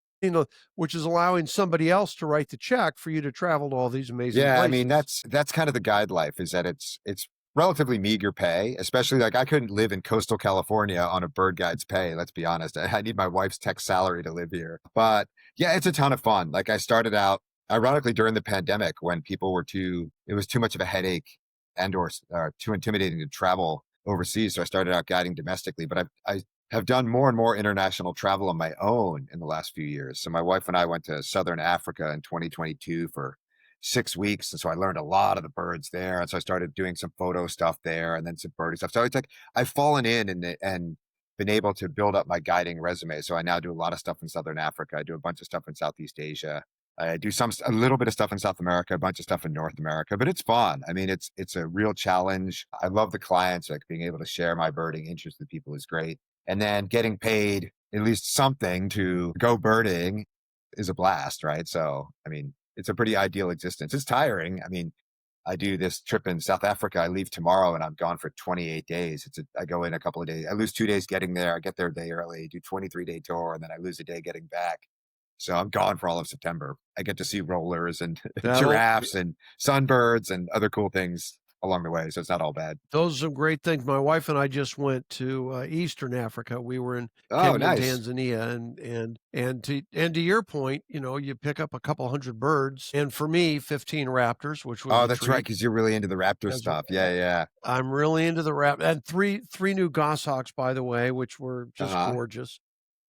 S1: which is allowing somebody else to write the check for you to travel to all these amazing
S2: Yeah, I
S1: places.
S2: mean that's kind of the guide life is that it's relatively meager pay, especially like I couldn't live in coastal California on a bird guide's pay. Let's be honest. I need my wife's tech salary to live here. But yeah, it's a ton of fun. Like I started out ironically during the pandemic when it was too much of a headache and or too intimidating to travel overseas. So I started out guiding domestically, but I have done more and more international travel on my own in the last few years. So my wife and I went to Southern Africa in 2022 for 6 weeks. And so I learned a lot of the birds there. And so I started doing some photo stuff there and then some birdie stuff. So it's like I've fallen in and been able to build up my guiding resume. So I now do a lot of stuff in Southern Africa. I do a bunch of stuff in Southeast Asia. I do a little bit of stuff in South America, a bunch of stuff in North America, but it's fun. I mean, it's a real challenge. I love the clients, like being able to share my birding interest with people is great. And then getting paid at least something to go birding is a blast, right? So, I mean, it's a pretty ideal existence. It's tiring. I mean, I do this trip in South Africa. I leave tomorrow and I'm gone for 28 days. I go in a couple of days. I lose 2 days getting there. I get there a day early, do 23-day tour, and then I lose a day getting back. So I'm gone for all of September. I get to see rollers and giraffes and sunbirds and other cool things along the way. So it's not all bad.
S1: Those are some great things. My wife and I just went to Eastern Africa. We were in
S2: Oh,
S1: Kenya, and
S2: nice.
S1: Tanzania, and to your point, you pick up a couple hundred birds, and for me, 15 raptors, which was
S2: Oh,
S1: a
S2: that's right.
S1: treat.
S2: Because you're really into the raptor
S1: As
S2: stuff. Yeah.
S1: I'm really into the and three new goshawks, by the way, which were just
S2: Uh-huh.
S1: gorgeous.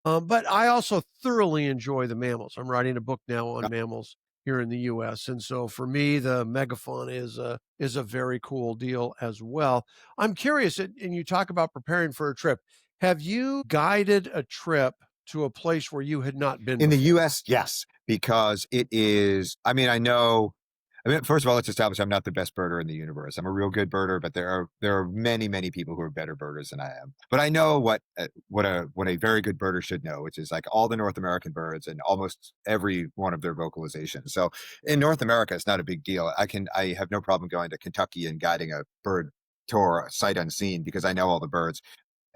S1: But I also thoroughly enjoy the mammals. I'm writing a book now on mammals here in the U.S., and so for me, the megafauna is a very cool deal as well. I'm curious, and you talk about preparing for a trip. Have you guided a trip to a place where you had not been
S2: In the
S1: before?
S2: US, yes, because it is, I mean, I know I mean, first of all, let's establish I'm not the best birder in the universe. I'm a real good birder, but there are many people who are better birders than I am. But I know what a very good birder should know, which is like all the North American birds and almost every one of their vocalizations. So in North America, it's not a big deal. I have no problem going to Kentucky and guiding a bird tour sight unseen because I know all the birds.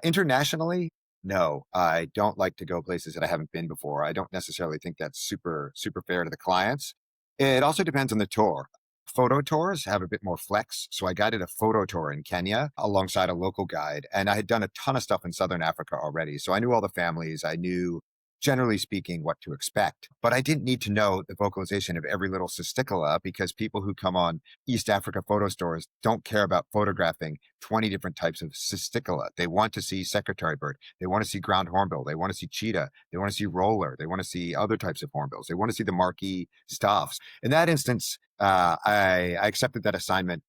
S2: Internationally, no, I don't like to go places that I haven't been before. I don't necessarily think that's super fair to the clients. It also depends on the tour. Photo tours have a bit more flex. So I guided a photo tour in Kenya alongside a local guide, and I had done a ton of stuff in Southern Africa already. So I knew all the families. I knew, generally speaking, what to expect. But I didn't need to know the vocalization of every little cisticola because people who come on East Africa photo stores don't care about photographing 20 different types of cisticola. They want to see secretary bird. They want to see ground hornbill. They want to see cheetah. They want to see roller. They want to see other types of hornbills. They want to see the marquee stuffs. In that instance, I accepted that assignment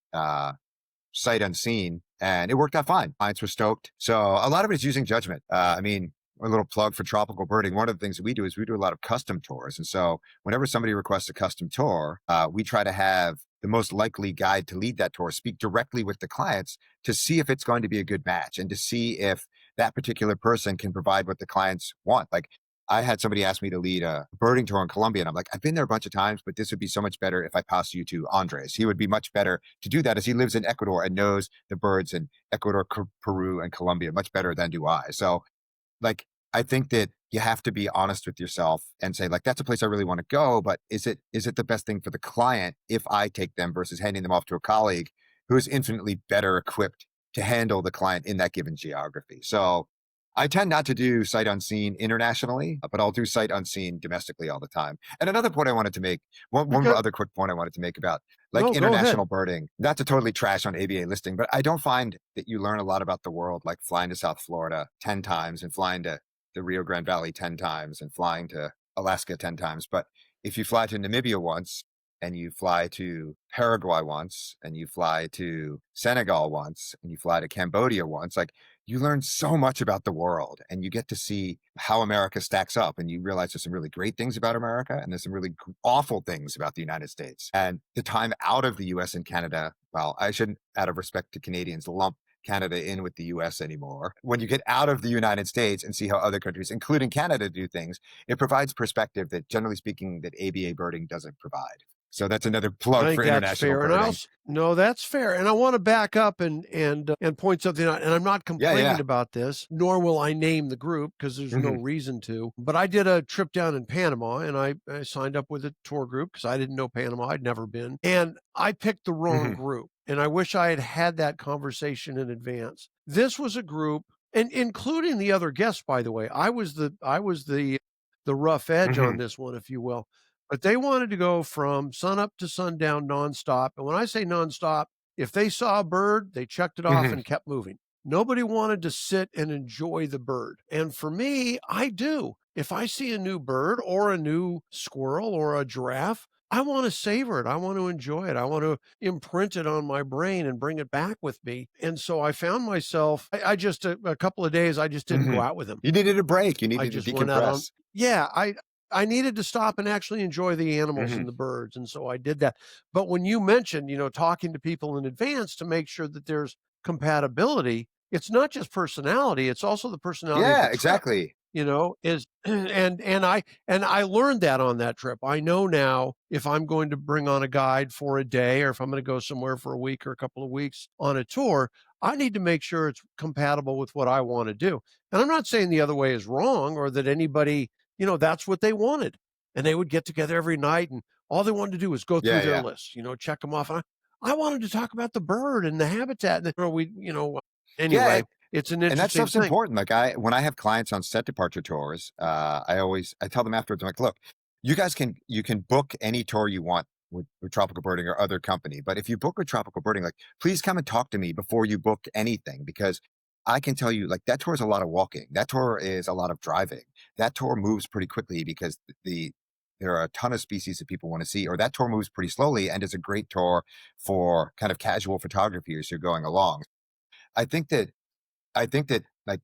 S2: sight unseen, and it worked out fine. Clients were stoked. So a lot of it is using judgment. I mean, a little plug for tropical birding. One of the things that we do is we do a lot of custom tours. And so whenever somebody requests a custom tour, we try to have the most likely guide to lead that tour speak directly with the clients to see if it's going to be a good match and to see if that particular person can provide what the clients want. Like I had somebody ask me to lead a birding tour in Colombia, and I'm like, I've been there a bunch of times, but this would be so much better if I pass you to Andres. He would be much better to do that as he lives in Ecuador and knows the birds in Ecuador, Peru, and Colombia much better than do I. So like I think that you have to be honest with yourself and say like that's a place I really want to go, but is it the best thing for the client if I take them versus handing them off to a colleague who is infinitely better equipped to handle the client in that given geography. So I tend not to do sight unseen internationally, but I'll do sight unseen domestically all the time. And another point I wanted to make, one
S1: Okay.
S2: other quick point I wanted to make about like
S1: No, go ahead.
S2: international birding, not to totally trash on ABA listing, but I don't find that you learn a lot about the world, like flying to South Florida 10 times and flying to the Rio Grande Valley 10 times and flying to Alaska 10 times. But if you fly to Namibia once and you fly to Paraguay once and you fly to Senegal once and you fly to Cambodia once, like you learn so much about the world and you get to see how America stacks up and you realize there's some really great things about America and there's some really awful things about the United States. And the time out of the US and Canada, well, I shouldn't, out of respect to Canadians, lump Canada in with the US anymore. When you get out of the United States and see how other countries, including Canada, do things, it provides perspective that generally speaking that ABA birding doesn't provide. So that's another
S1: I
S2: plug
S1: think
S2: for
S1: that's
S2: international
S1: fair. And I
S2: birding.
S1: also no, that's fair. And I want to back up and point something out. And I'm not
S2: Yeah,
S1: complaining
S2: yeah.
S1: about this, nor will I name the group because there's no
S2: Hmm.
S1: reason to. But I did a trip down in Panama and I signed up with a tour group because I didn't know Panama. I'd never been. And I picked the wrong
S2: Hmm.
S1: group. And I wish I had had that conversation in advance. This was a group, and including the other guests, by the way. I was the rough edge
S2: Hmm.
S1: on this one, if you will. But they wanted to go from sunup to sundown nonstop. And when I say nonstop, if they saw a bird, they checked it off
S2: Hmm.
S1: and kept moving. Nobody wanted to sit and enjoy the bird. And for me, I do. If I see a new bird or a new squirrel or a giraffe, I want to savor it. I want to enjoy it. I want to imprint it on my brain and bring it back with me. And so I found myself, I just, a couple of days, I just didn't
S2: Hmm.
S1: go out with him.
S2: You needed a break. You
S1: I
S2: needed to
S1: just went out on
S2: decompress.
S1: yeah, I needed to stop and actually enjoy the animals
S2: Hmm.
S1: and the birds, and so I did that. But when you mentioned, talking to people in advance to make sure that there's compatibility, it's not just personality, it's also the personality of
S2: Yeah,
S1: the trip,
S2: exactly.
S1: is and I learned that on that trip. I know now if I'm going to bring on a guide for a day or if I'm gonna go somewhere for a week or a couple of weeks on a tour, I need to make sure it's compatible with what I wanna do. And I'm not saying the other way is wrong or that anybody, that's what they wanted. And they would get together every night and all they wanted to do was go through
S2: Yeah,
S1: their
S2: yeah.
S1: lists, check them off. And I wanted to talk about the bird and the habitat. And
S2: Yeah,
S1: anyway, it's an
S2: and that
S1: interesting
S2: stuff's
S1: thing.
S2: important. Like when I have clients on set departure tours, I tell them afterwards, I'm like, look, you can book any tour you want with tropical birding or other company. But if you book with tropical birding, like please come and talk to me before you book anything because I can tell you like that tour is a lot of walking. That tour is a lot of driving. That tour moves pretty quickly because there are a ton of species that people want to see, or that tour moves pretty slowly and is a great tour for kind of casual photography as you're going along. I think that I think that like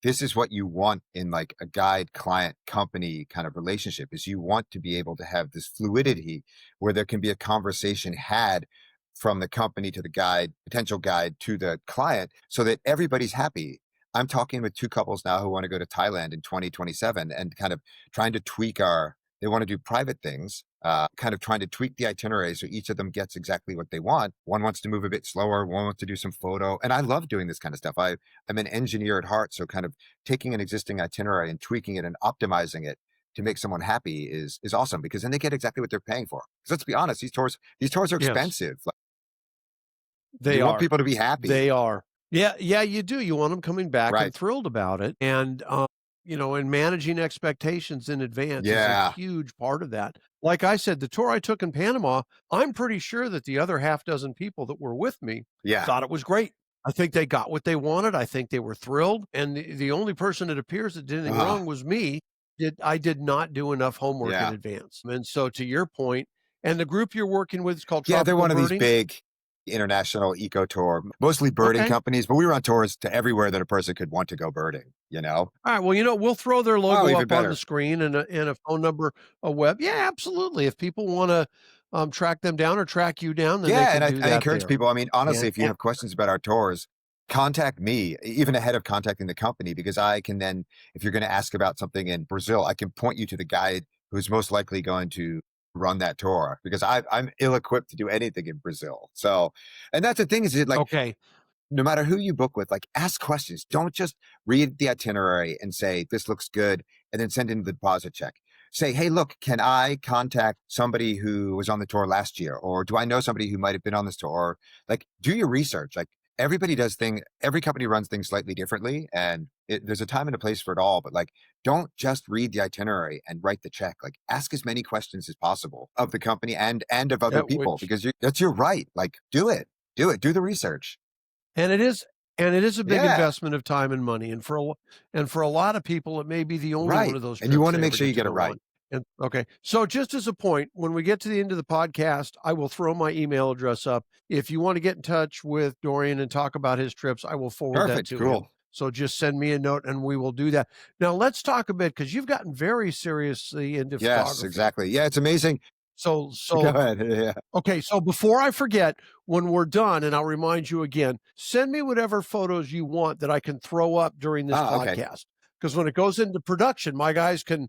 S2: this is what you want in like a guide client company kind of relationship, is you want to be able to have this fluidity where there can be a conversation had from the company to the guide, potential guide to the client, so that everybody's happy. I'm talking with two couples now who want to go to Thailand in 2027 and kind of trying to tweak they want to do private things, kind of trying to tweak the itinerary so each of them gets exactly what they want. One wants to move a bit slower, one wants to do some photo. And I love doing this kind of stuff. I'm an engineer at heart. So kind of taking an existing itinerary and tweaking it and optimizing it to make someone happy is awesome, because then they get exactly what they're paying for. Because let's be honest, these tours are
S1: Yes,
S2: expensive. Like,
S1: they
S2: you want
S1: are.
S2: people to be
S1: They
S2: happy.
S1: are. Yeah, yeah, you do. You want them coming back and
S2: Right.
S1: thrilled about it. And, and managing expectations in advance is a
S2: Yeah.
S1: huge part of that. Like I said, the tour I took in Panama, I'm pretty sure that the other half dozen people that were with me
S2: Yeah.
S1: thought it was great. I think they got what they wanted. I think they were thrilled. And the only person it appears that did anything
S2: Uh,
S1: wrong was me. I did not do enough homework in
S2: yeah.
S1: advance. And so to your point, and the group you're working with is called
S2: Yeah, they're
S1: Tropical
S2: one of these
S1: Birding.
S2: big international eco tour, mostly birding
S1: Okay.
S2: companies, but we were on tours to everywhere that a person could want to go birding, you know?
S1: All right. Well, we'll throw their
S2: Oh,
S1: logo
S2: even
S1: up on the
S2: better.
S1: screen and a phone number, a web. Yeah, absolutely. If people want to track them down or track you down, then they
S2: Yeah,
S1: can
S2: and
S1: do
S2: I
S1: that
S2: encourage
S1: there.
S2: people, I mean, honestly,
S1: And,
S2: if you have questions about our tours, contact me, even ahead of contacting the company, because I can then, if you're going to ask about something in Brazil, I can point you to the guide who's most likely going to run that tour, because I'm ill-equipped to do anything in Brazil. So, and that's the thing, is it like,
S1: okay.
S2: no matter who you book with, like, ask questions. Don't just read the itinerary and say, this looks good, and then send in the deposit check. Say, hey, look, can I contact somebody who was on the tour last year? Or do I know somebody who might have been on this tour? Or like, do your research. Like, every company runs things slightly differently, and there's a time and a place for it all. But like, don't just read the itinerary and write the check. Like, ask as many questions as possible of the company and of other
S1: At
S2: people,
S1: which
S2: because that's your right. Like, do the research.
S1: And it is a big
S2: Yeah.
S1: investment of time and money, and for a lot of people, it may be the only one
S2: Right,
S1: of those
S2: and you
S1: trips
S2: wanna
S1: they
S2: make
S1: ever
S2: sure you
S1: get to
S2: get it
S1: go
S2: right.
S1: on. And okay, so just as a point, when we get to the end of the podcast, I will throw my email address up. If you want to get in touch with Dorian and talk about his trips, I will forward that
S2: Perfect,
S1: to him.
S2: cool.
S1: So just send me a note and we will do that. Now let's talk a bit because you've gotten very seriously into
S2: Yes,
S1: photography.
S2: exactly. Yeah, it's amazing.
S1: So
S2: Go
S1: so
S2: ahead, yeah.
S1: Okay, so before I forget, when we're done, and I'll remind you again, send me whatever photos you want that I can throw up during this
S2: Ah, okay.
S1: podcast. Because when it goes into production, my guys can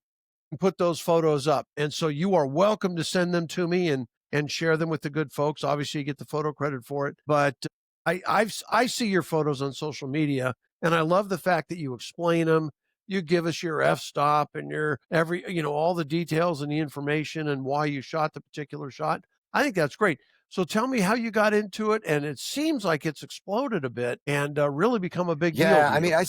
S1: put those photos up. And so you are welcome to send them to me and share them with the good folks. Obviously, you get the photo credit for it. But I see your photos on social media, and I love the fact that you explain them. You give us your f-stop and your all the details and the information and why you shot the particular shot. I think that's great. So tell me how you got into it, and it seems like it's exploded a bit and really become a big deal
S2: Yeah,
S1: to
S2: I mean,
S1: you.
S2: I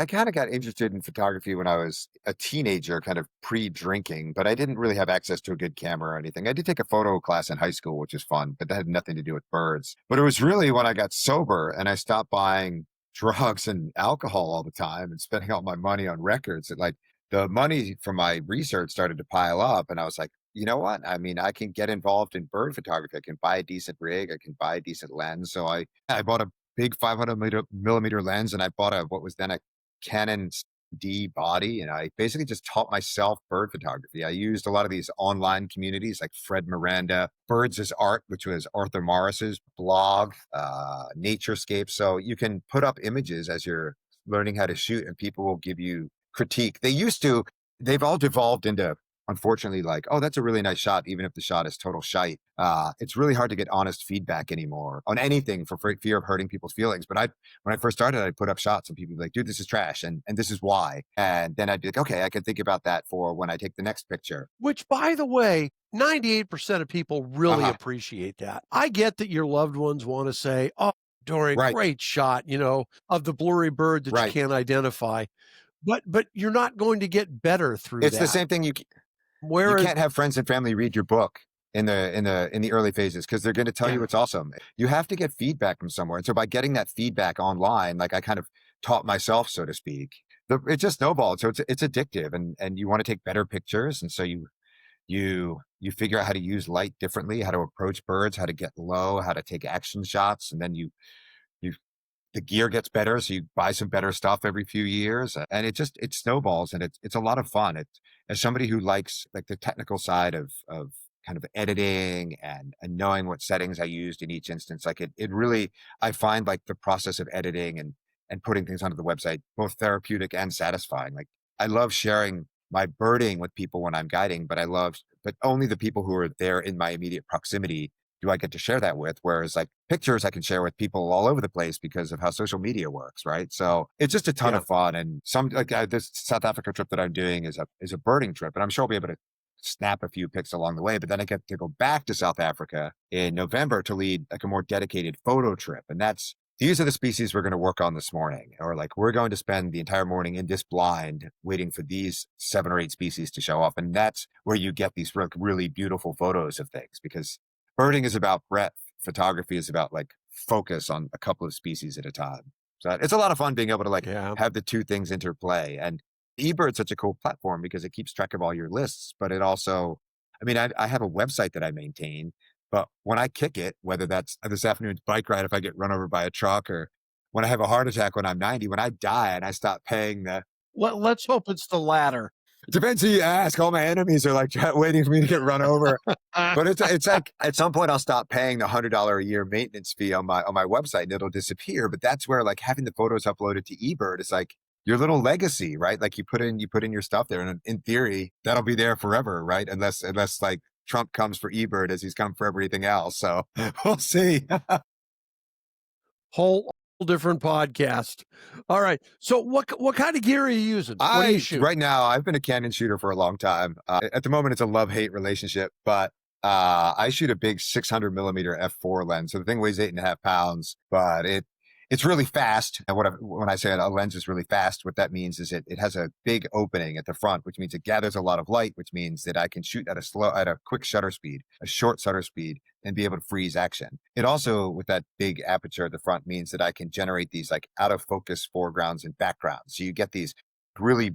S2: kinda got interested in photography when I was a teenager, kind of pre-drinking, but I didn't really have access to a good camera or anything. I did take a photo class in high school, which was fun, but that had nothing to do with birds. But it was really when I got sober and I stopped buying drugs and alcohol all the time and spending all my money on records, that like, the money from my research started to pile up, and I was like, "You know what? I mean, I can get involved in bird photography. I can buy a decent rig, I can buy a decent lens." So I bought a big 500 millimeter lens, and I bought what was then a Canon D body, and I basically just taught myself bird photography. I used a lot of these online communities like Fred Miranda, Birds as Art, which was Arthur Morris's blog, Naturescape. So you can put up images as you're learning how to shoot, and people will give you critique. They've all devolved into, unfortunately, like, oh, that's a really nice shot, even if the shot is total shite. It's really hard to get honest feedback anymore on anything for fear of hurting people's feelings. But when I first started, I'd put up shots and people would be like, dude, this is trash. And this is why. And then I'd be like, okay, I can think about that for when I take the next picture.
S1: Which, by the way, 98% of people really
S2: Uh-huh.
S1: appreciate that. I get that your loved ones want to say, "Oh, Dorian,
S2: Right.
S1: great shot, of the blurry bird that you
S2: Right.
S1: can't identify." But you're not going to get better through
S2: It's the
S1: that.
S2: same thing. You
S1: Whereas
S2: can't have friends and family read your book in the early phases, because they're going to tell you
S1: yeah.
S2: it's awesome. You have to get feedback from somewhere. And so by getting that feedback online, like, I kind of taught myself, so to speak, it just snowballed. So it's addictive, and you want to take better pictures. And so you figure out how to use light differently, how to approach birds, how to get low, how to take action shots. And then you the gear gets better. So you buy some better stuff every few years, and it snowballs, and it's a lot of fun. It's, as somebody who likes like the technical side of kind of editing and knowing what settings I used in each instance, like it really, I find like the process of editing and putting things onto the website both therapeutic and satisfying. Like I love sharing my birding with people when I'm guiding, but only the people who are there in my immediate proximity do I get to share that with. Whereas like pictures I can share with people all over the place because of how social media works, right? So it's just a ton
S1: Yeah.
S2: of fun. And some like this South Africa trip that I'm doing is a birding trip, and I'm sure I'll be able to snap a few pics along the way. But then I get to go back to South Africa in November to lead like a more dedicated photo trip, and these are the species we're going to work on this morning, or like we're going to spend the entire morning in this blind waiting for these 7 or 8 species to show up. And that's where you get these really beautiful photos of things, because birding is about breadth. Photography is about like focus on a couple of species at a time. So it's a lot of fun being able to like
S1: Yeah.
S2: have the two things interplay. And eBird's such a cool platform because it keeps track of all your lists, but it also, I mean, I have a website that I maintain, but when I kick it, whether that's this afternoon's bike ride, if I get run over by a truck, or when I have a heart attack when I'm 90, when I die and I stop paying
S1: Let's hope it's the latter.
S2: it depends who you ask. All my enemies are like waiting for me to get run over. But it's like at some point I'll stop paying the $100 a year maintenance fee on my website and it'll disappear. But that's where like having the photos uploaded to eBird is like your little legacy, right? Like you put in your stuff there, and in theory that'll be there forever, right? Unless like Trump comes for eBird as he's come for everything else. So we'll see.
S1: Whole different podcast. All right. So what kind of gear are you using? What do you shoot?
S2: Right now, I've been a Canon shooter for a long time. At the moment, it's a love-hate relationship, but I shoot a big 600 millimeter f4 lens. So the thing weighs 8.5 pounds, but it's really fast. And when I say a lens is really fast, what that means is it has a big opening at the front, which means it gathers a lot of light, which means that I can shoot at a quick shutter speed, a short shutter speed, and be able to freeze action. It also, with that big aperture at the front, means that I can generate these like out of focus foregrounds and backgrounds. So you get these really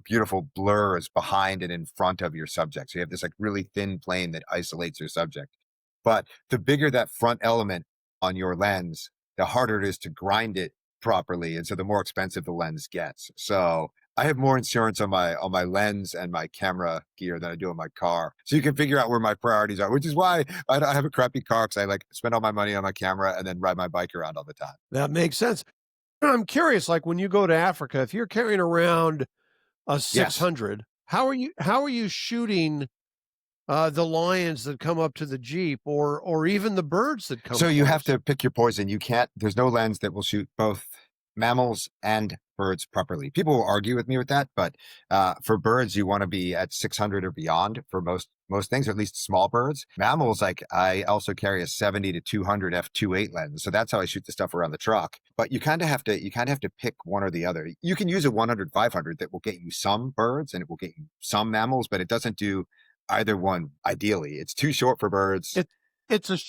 S2: beautiful blurs behind and in front of your subject. So you have this like really thin plane that isolates your subject. But the bigger that front element on your lens, the harder it is to grind it properly. And so the more expensive the lens gets. So I have more insurance on my lens and my camera gear than I do on my car. So you can figure out where my priorities are, which is why I have a crappy car, because I like spend all my money on my camera and then ride my bike around all the time.
S1: That makes sense. I'm curious, like when you go to Africa, if you're carrying around a 600, how are you shooting the lions that come up to the Jeep, or even the birds that come?
S2: So you have to pick your poison. You can't, there's no lens that will shoot both mammals and birds properly. People will argue with me with that, but for birds, you want to be at 600 or beyond for most things, or at least small birds. Mammals, like I also carry a 70 to 200 f2.8 lens, so that's how I shoot the stuff around the truck. But you kind of have to pick one or the other. You can use a 100-500 that will get you some birds and it will get you some mammals, but it doesn't do either one ideally. It's too short for birds.
S1: It's a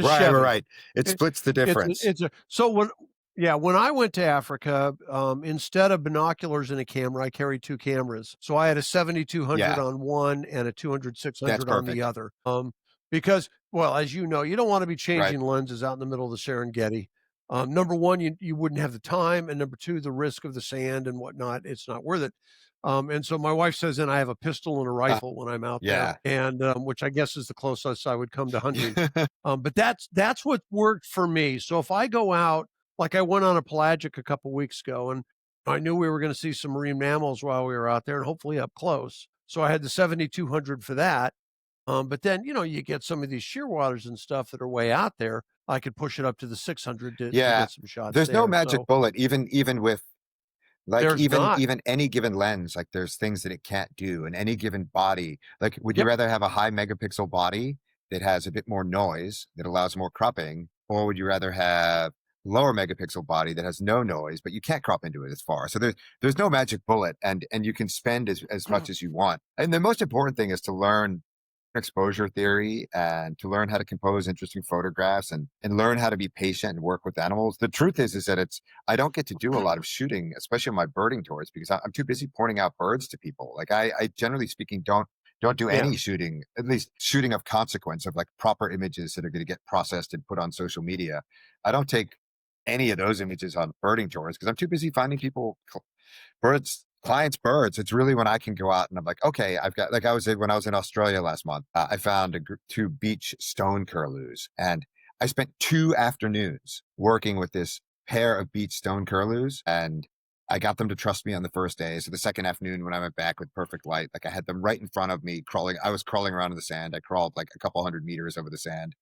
S2: right,
S1: Chevy.
S2: right. It splits the difference.
S1: So when I went to Africa, instead of binoculars and a camera, I carried 2 cameras. So I had a 7200 on one and a 200-600 on the other. Because, well, as you know, you don't want to be changing lenses out in the middle of the Serengeti. Number one, you wouldn't have the time, and number two, the risk of the sand and whatnot, it's not worth it. And so my wife says, then I have a pistol and a rifle when I'm out there, and which I guess is the closest I would come to hunting. But that's what worked for me. So if I go out, like I went on a pelagic a couple weeks ago, and I knew we were going to see some marine mammals while we were out there, and hopefully up close. So I had the 7200 for that. But then, you get some of these shearwaters and stuff that are way out there. I could push it up to the 600 to get some shots.
S2: There's no magic bullet, even with like even any given lens. Like there's things that it can't do in any given body. Like, would you rather have a high megapixel body that has a bit more noise that allows more cropping, or would you rather have lower megapixel body that has no noise, but you can't crop into it as far? So there's no magic bullet, and you can spend as much as you want. And the most important thing is to learn exposure theory and to learn how to compose interesting photographs and learn how to be patient and work with animals. The truth is that I don't get to do a lot of shooting, especially on my birding tours, because I'm too busy pointing out birds to people. Like I generally speaking don't do any shooting, at least shooting of consequence, of like proper images that are going to get processed and put on social media. I don't take any of those images on birding tours because I'm too busy finding people birds, clients, birds. It's really when I can go out and I'm like, okay, I've got like when I was in Australia last month. I found two beach stone curlews, and I spent 2 afternoons working with this pair of beach stone curlews, and I got them to trust me on the first day. So the second afternoon, when I went back with perfect light, like I had them right in front of me crawling. I was crawling around in the sand. I crawled like a couple hundred meters over the sand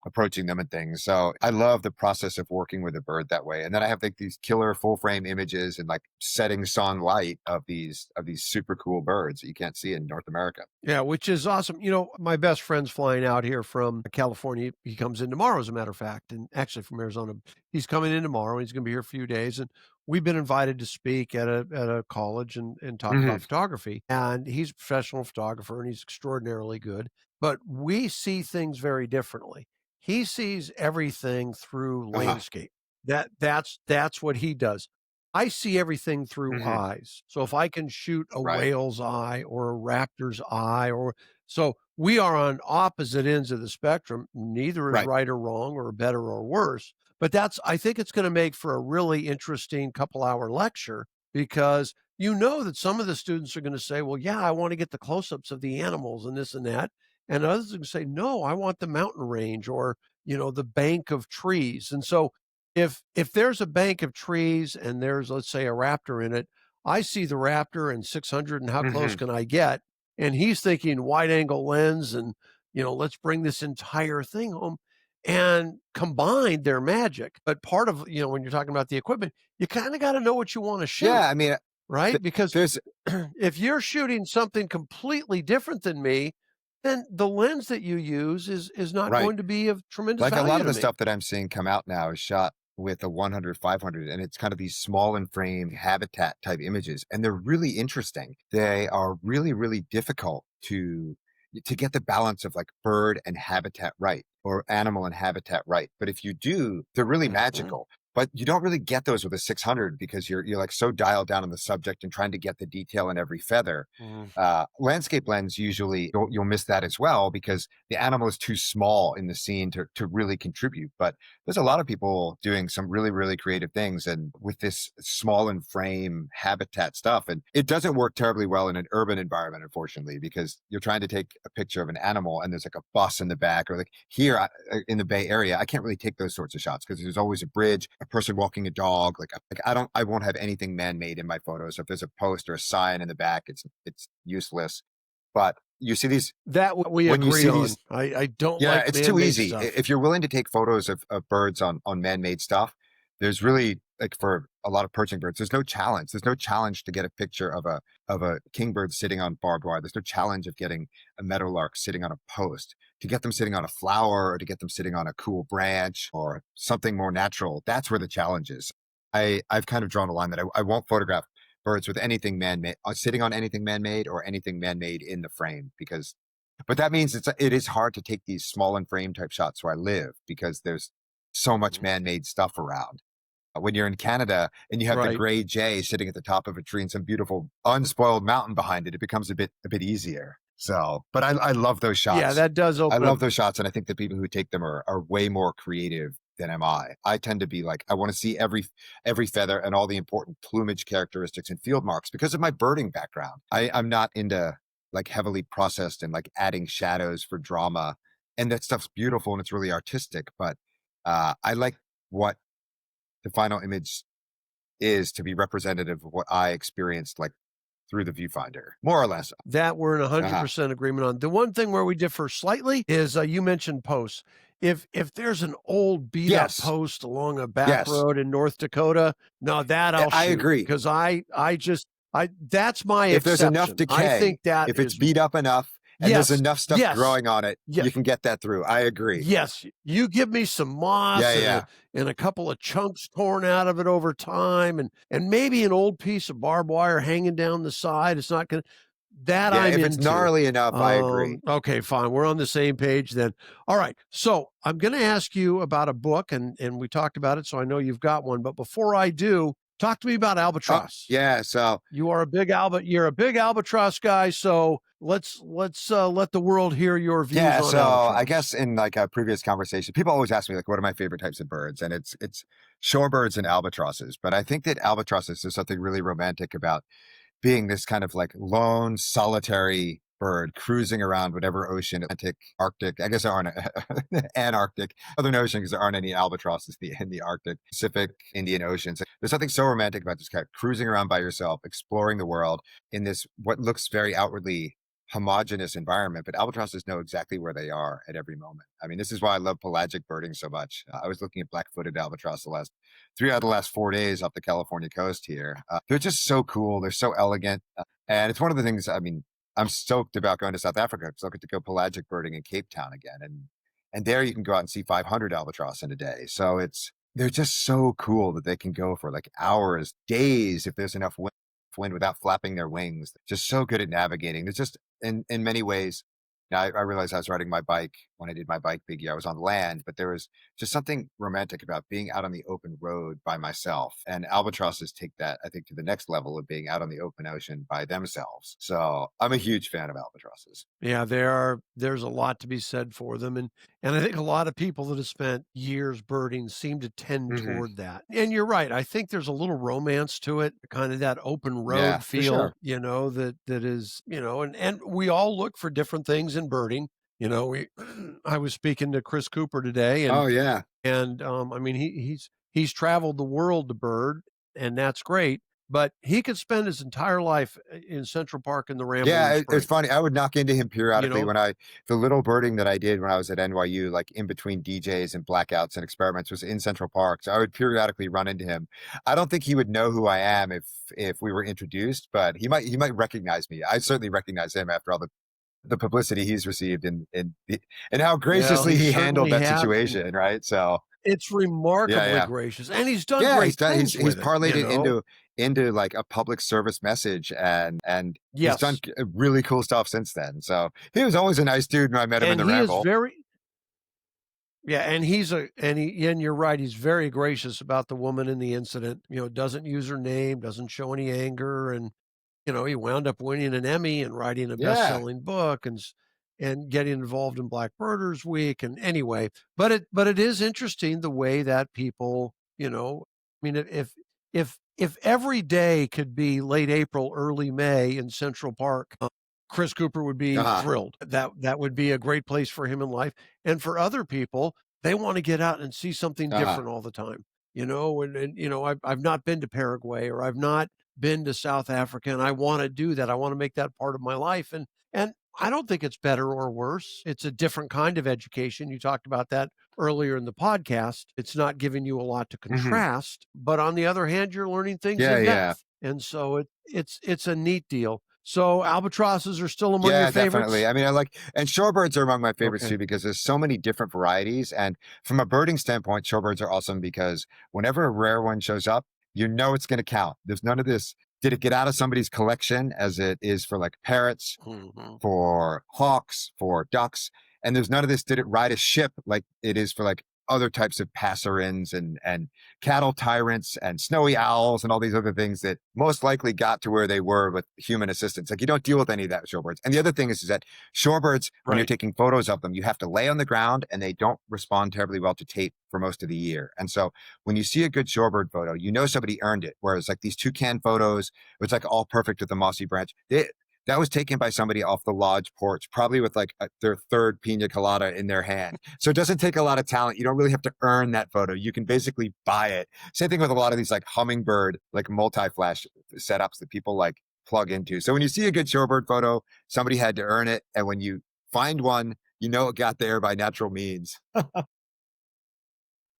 S2: approaching them and things. So I love the process of working with a bird that way. And then I have like these killer full frame images and like setting sun light of these super cool birds that you can't see in North America.
S1: Yeah, which is awesome. You know, my best friend's flying out here from California. He comes in tomorrow, as a matter of fact, and actually from Arizona. He's coming in tomorrow. He's going to be here a few days, and we've been invited to speak at a college and talk
S2: Hmm.
S1: about photography. And he's a professional photographer, and he's extraordinarily good. But we see things very differently. He sees everything through
S2: Uh-huh.
S1: landscape. That's what he does. I see everything through
S2: Hmm.
S1: eyes. So if I can shoot a
S2: Right.
S1: whale's eye or a raptor's eye, or so we are on opposite ends of the spectrum. Neither is
S2: Right.
S1: right or wrong or better or worse. But I think it's going to make for a really interesting couple-hour lecture, because you know that some of the students are going to say, well, yeah, I want to get the close-ups of the animals and this and that. And others are going to say, no, I want the mountain range, or, the bank of trees. And so if there's a bank of trees and there's, let's say, a raptor in it, I see the raptor and 600 and how close
S2: Hmm.
S1: can I get? And he's thinking wide angle lens and, let's bring this entire thing home, and combined their magic. But part of, when you're talking about the equipment, you kind of got to know what you want to shoot,
S2: Yeah. I mean,
S1: right? Because
S2: there's
S1: if you're shooting something completely different than me, then the lens that you use is not
S2: right.
S1: going to be of tremendous
S2: Like a lot
S1: value
S2: of
S1: to
S2: the
S1: me.
S2: stuff that I'm seeing come out now is shot with a 100, 500, and it's kind of these small and frame habitat type images, and they're really interesting. They are really, really difficult to get the balance of like bird and habitat right, or animal and habitat right. But if you do, they're really
S1: Mhm.
S2: magical. But you don't really get those with a 600 because you're like so dialed down on the subject and trying to get the detail in every feather.
S1: Mhm.
S2: Landscape lens usually you'll miss that as well because the animal is too small in the scene to really contribute. But there's a lot of people doing some really, really creative things and with this small and frame habitat stuff. And it doesn't work terribly well in an urban environment, unfortunately, because you're trying to take a picture of an animal and there's like a bus in the back, or like here in the Bay Area, I can't really take those sorts of shots because there's always a bridge, a person walking a dog. Like I won't have anything man-made in my photos. So if there's a post or a sign in the back, it's useless. But you see these
S1: That we
S2: when you
S1: agree
S2: see
S1: on.
S2: these
S1: I don't
S2: yeah,
S1: like
S2: it's too
S1: man-made
S2: easy.
S1: stuff.
S2: If you're willing to take photos of birds on man-made stuff, there's really like for a lot of perching birds, there's no challenge. There's no challenge to get a picture of a kingbird sitting on barbed wire. There's no challenge of getting a meadowlark sitting on a post. To get them sitting on a flower or to get them sitting on a cool branch or something more natural, that's where the challenge is. I've kind of drawn a line that I won't photograph birds with anything man-made, sitting on anything man-made or anything man-made in the frame because but that means it is hard to take these small and frame type shots where I live because there's so much
S1: Mhm.
S2: man-made stuff around. When you're in Canada and you have the
S1: Right.
S2: gray jay sitting at the top of a tree and some beautiful unspoiled mountain behind it, it becomes a bit easier. So, but I love those
S1: Yeah,
S2: shots.
S1: that does
S2: I
S1: open up.
S2: love those shots, and I think the people who take them are way more creative than am I. I tend to be like I want to see every feather and all the important plumage characteristics and field marks because of my birding background. I'm not into like heavily processed and like adding shadows for drama, and that stuff's beautiful and it's really artistic. But I like what the final image is to be representative of what I experienced like through the viewfinder, more or less.
S1: That we're in
S2: Uh-huh.
S1: 100% agreement on. The one thing where we differ slightly is, you mentioned posts. If there's an old beat up
S2: Yes,
S1: post along a back
S2: yes,
S1: road in North Dakota, no, that I'll
S2: I
S1: shoot,
S2: agree.
S1: because I just I that's my
S2: If there's enough
S1: exception. I
S2: decay,
S1: think that
S2: if it's
S1: is
S2: beat up enough and there's
S1: yes,
S2: enough stuff
S1: yes,
S2: growing on it,
S1: yes.
S2: you can get that through. I agree.
S1: Yes, you give me some
S2: Yeah,
S1: moss
S2: yeah,
S1: and
S2: yeah.
S1: a couple of chunks torn out of it over time, and maybe an old piece of barbed wire hanging down the side. It's not gonna that
S2: Yeah,
S1: I'm
S2: if it's
S1: into.
S2: gnarly enough, I agree.
S1: Okay, fine. We're on the same page then. All right. So I'm gonna ask you about a book, and we talked about it, so I know you've got one. But before I do, Talk to me about
S2: Oh,
S1: Albatross.
S2: yeah. So
S1: You're a big Albatross guy, so let's let the world hear your views
S2: yeah,
S1: on
S2: so I
S1: Albatross.
S2: guess in like a previous conversation, people always ask me like, what are my favorite types of birds? And it's shorebirds and albatrosses. But I think that albatrosses, there's something really romantic about being this kind of like lone, solitary bird cruising around whatever ocean, Atlantic, Arctic. I guess there aren't Antarctic, Southern Ocean, because there aren't any albatrosses in the Arctic, Pacific, Indian Oceans. There's something so romantic about just kind of cruising around by yourself, exploring the world in this what looks very outwardly homogenous environment, but albatrosses know exactly where they are at every moment. I mean, this is why I love pelagic birding so much. I was looking at black-footed albatross the last 3 out of the last 4 days off the California coast here. They're just so cool. They're so elegant. And it's one of the things, I mean, I'm stoked about going to South Africa because I get to go pelagic birding in Cape Town again. And there you can go out and see 500 albatross in a day. So they're just so cool that they can go for like hours, days, if there's enough wind without flapping their wings. Just so good at navigating. It's just in many ways. Now I realized I was riding my bike when I did my bike big year. I was on land, but there was just something romantic about being out on the open road by myself. And albatrosses take that, I think, to the next level of being out on the open ocean by themselves. So I'm a huge fan of albatrosses.
S1: Yeah, there's a lot to be said for them, and I think a lot of people that have spent years birding seem to tend
S2: Hmm.
S1: toward that. And you're right, I think there's a little romance to it, kind of that open
S2: Yeah,
S1: road
S2: for sure.
S1: feel, that is, and we all look for different things in birding. We I was speaking to Chris Cooper today,
S2: Oh yeah.
S1: I mean, he's traveled the world to bird, and that's great, but he could spend his entire life in Central Park in the
S2: Yeah,
S1: Rambling
S2: it's
S1: Spring,
S2: funny. I would knock into him
S1: you
S2: periodically
S1: know?
S2: when the little birding that I did when I was at NYU, like in between DJs and blackouts and experiments, was in Central Park. So I would periodically run into him. I don't think he would know who I am if we were introduced, but he might recognize me. I certainly recognize him after all the publicity he's received and how
S1: Well,
S2: graciously
S1: he
S2: he handled
S1: certainly
S2: that
S1: has, and
S2: situation, right? So
S1: it's
S2: yeah,
S1: remarkably
S2: yeah.
S1: gracious, and he's done
S2: Yeah,
S1: great
S2: he's
S1: things with it,
S2: parlayed it into like a public service message, and he's done
S1: Yes,
S2: really cool stuff since then. So he was always a nice dude when I met him in
S1: and
S2: the
S1: he is
S2: Ramble.
S1: very yeah, and you're right, he's very gracious about the woman in the incident, doesn't use her name, doesn't show any anger, and he wound up winning an Emmy and writing a
S2: Yeah.
S1: best-selling book and getting involved in Black Birders Week. And anyway, but it is interesting the way that people, I mean, if every day could be late April, early May in Central Park, Chris Cooper would be
S2: Uh-huh.
S1: thrilled. That would be a great place for him in life. And for other people, they want to get out and see something
S2: Uh-huh.
S1: different all the time. I've not been to Paraguay, or I've not been to South Africa, and I want to do that. I want to make that part of my life. And I don't think it's better or worse. It's a different kind of education. You talked about that earlier in the podcast. It's not giving you a lot to
S2: Hmm.
S1: contrast, but on the other hand, you're learning things
S2: Yeah,
S1: in
S2: yeah.
S1: depth. And so it's a neat deal. So albatrosses are still among your
S2: Yeah, definitely.
S1: favorites?
S2: I mean, and shorebirds are among my favorites
S1: Okay.
S2: too because there's so many different varieties. And from a birding standpoint, shorebirds are awesome because whenever a rare one shows up, you know it's going to count. There's none of this. Did it get out of somebody's collection as it is for like parrots,
S1: Mhm.
S2: for hawks, for ducks, and there's none of this. Did it ride a ship like it is for like other types of passerines and cattle tyrants and snowy owls and all these other things that most likely got to where they were with human assistance? Like you don't deal with any of that with shorebirds. And the other thing is that shorebirds, when you're
S1: Right.
S2: taking photos of them, you have to lay on the ground and they don't respond terribly well to tape for most of the year. And so when you see a good shorebird photo, you know somebody earned it. Whereas like these toucan photos, it's like all perfect with the mossy branch. That was taken by somebody off the lodge porch, probably with like their third pina colada in their hand. So it doesn't take a lot of talent. You don't really have to earn that photo. You can basically buy it. Same thing with a lot of these like hummingbird, like multi-flash setups that people like plug into. So when you see a good shorebird photo, somebody had to earn it. And when you find one, you know it got there by natural means.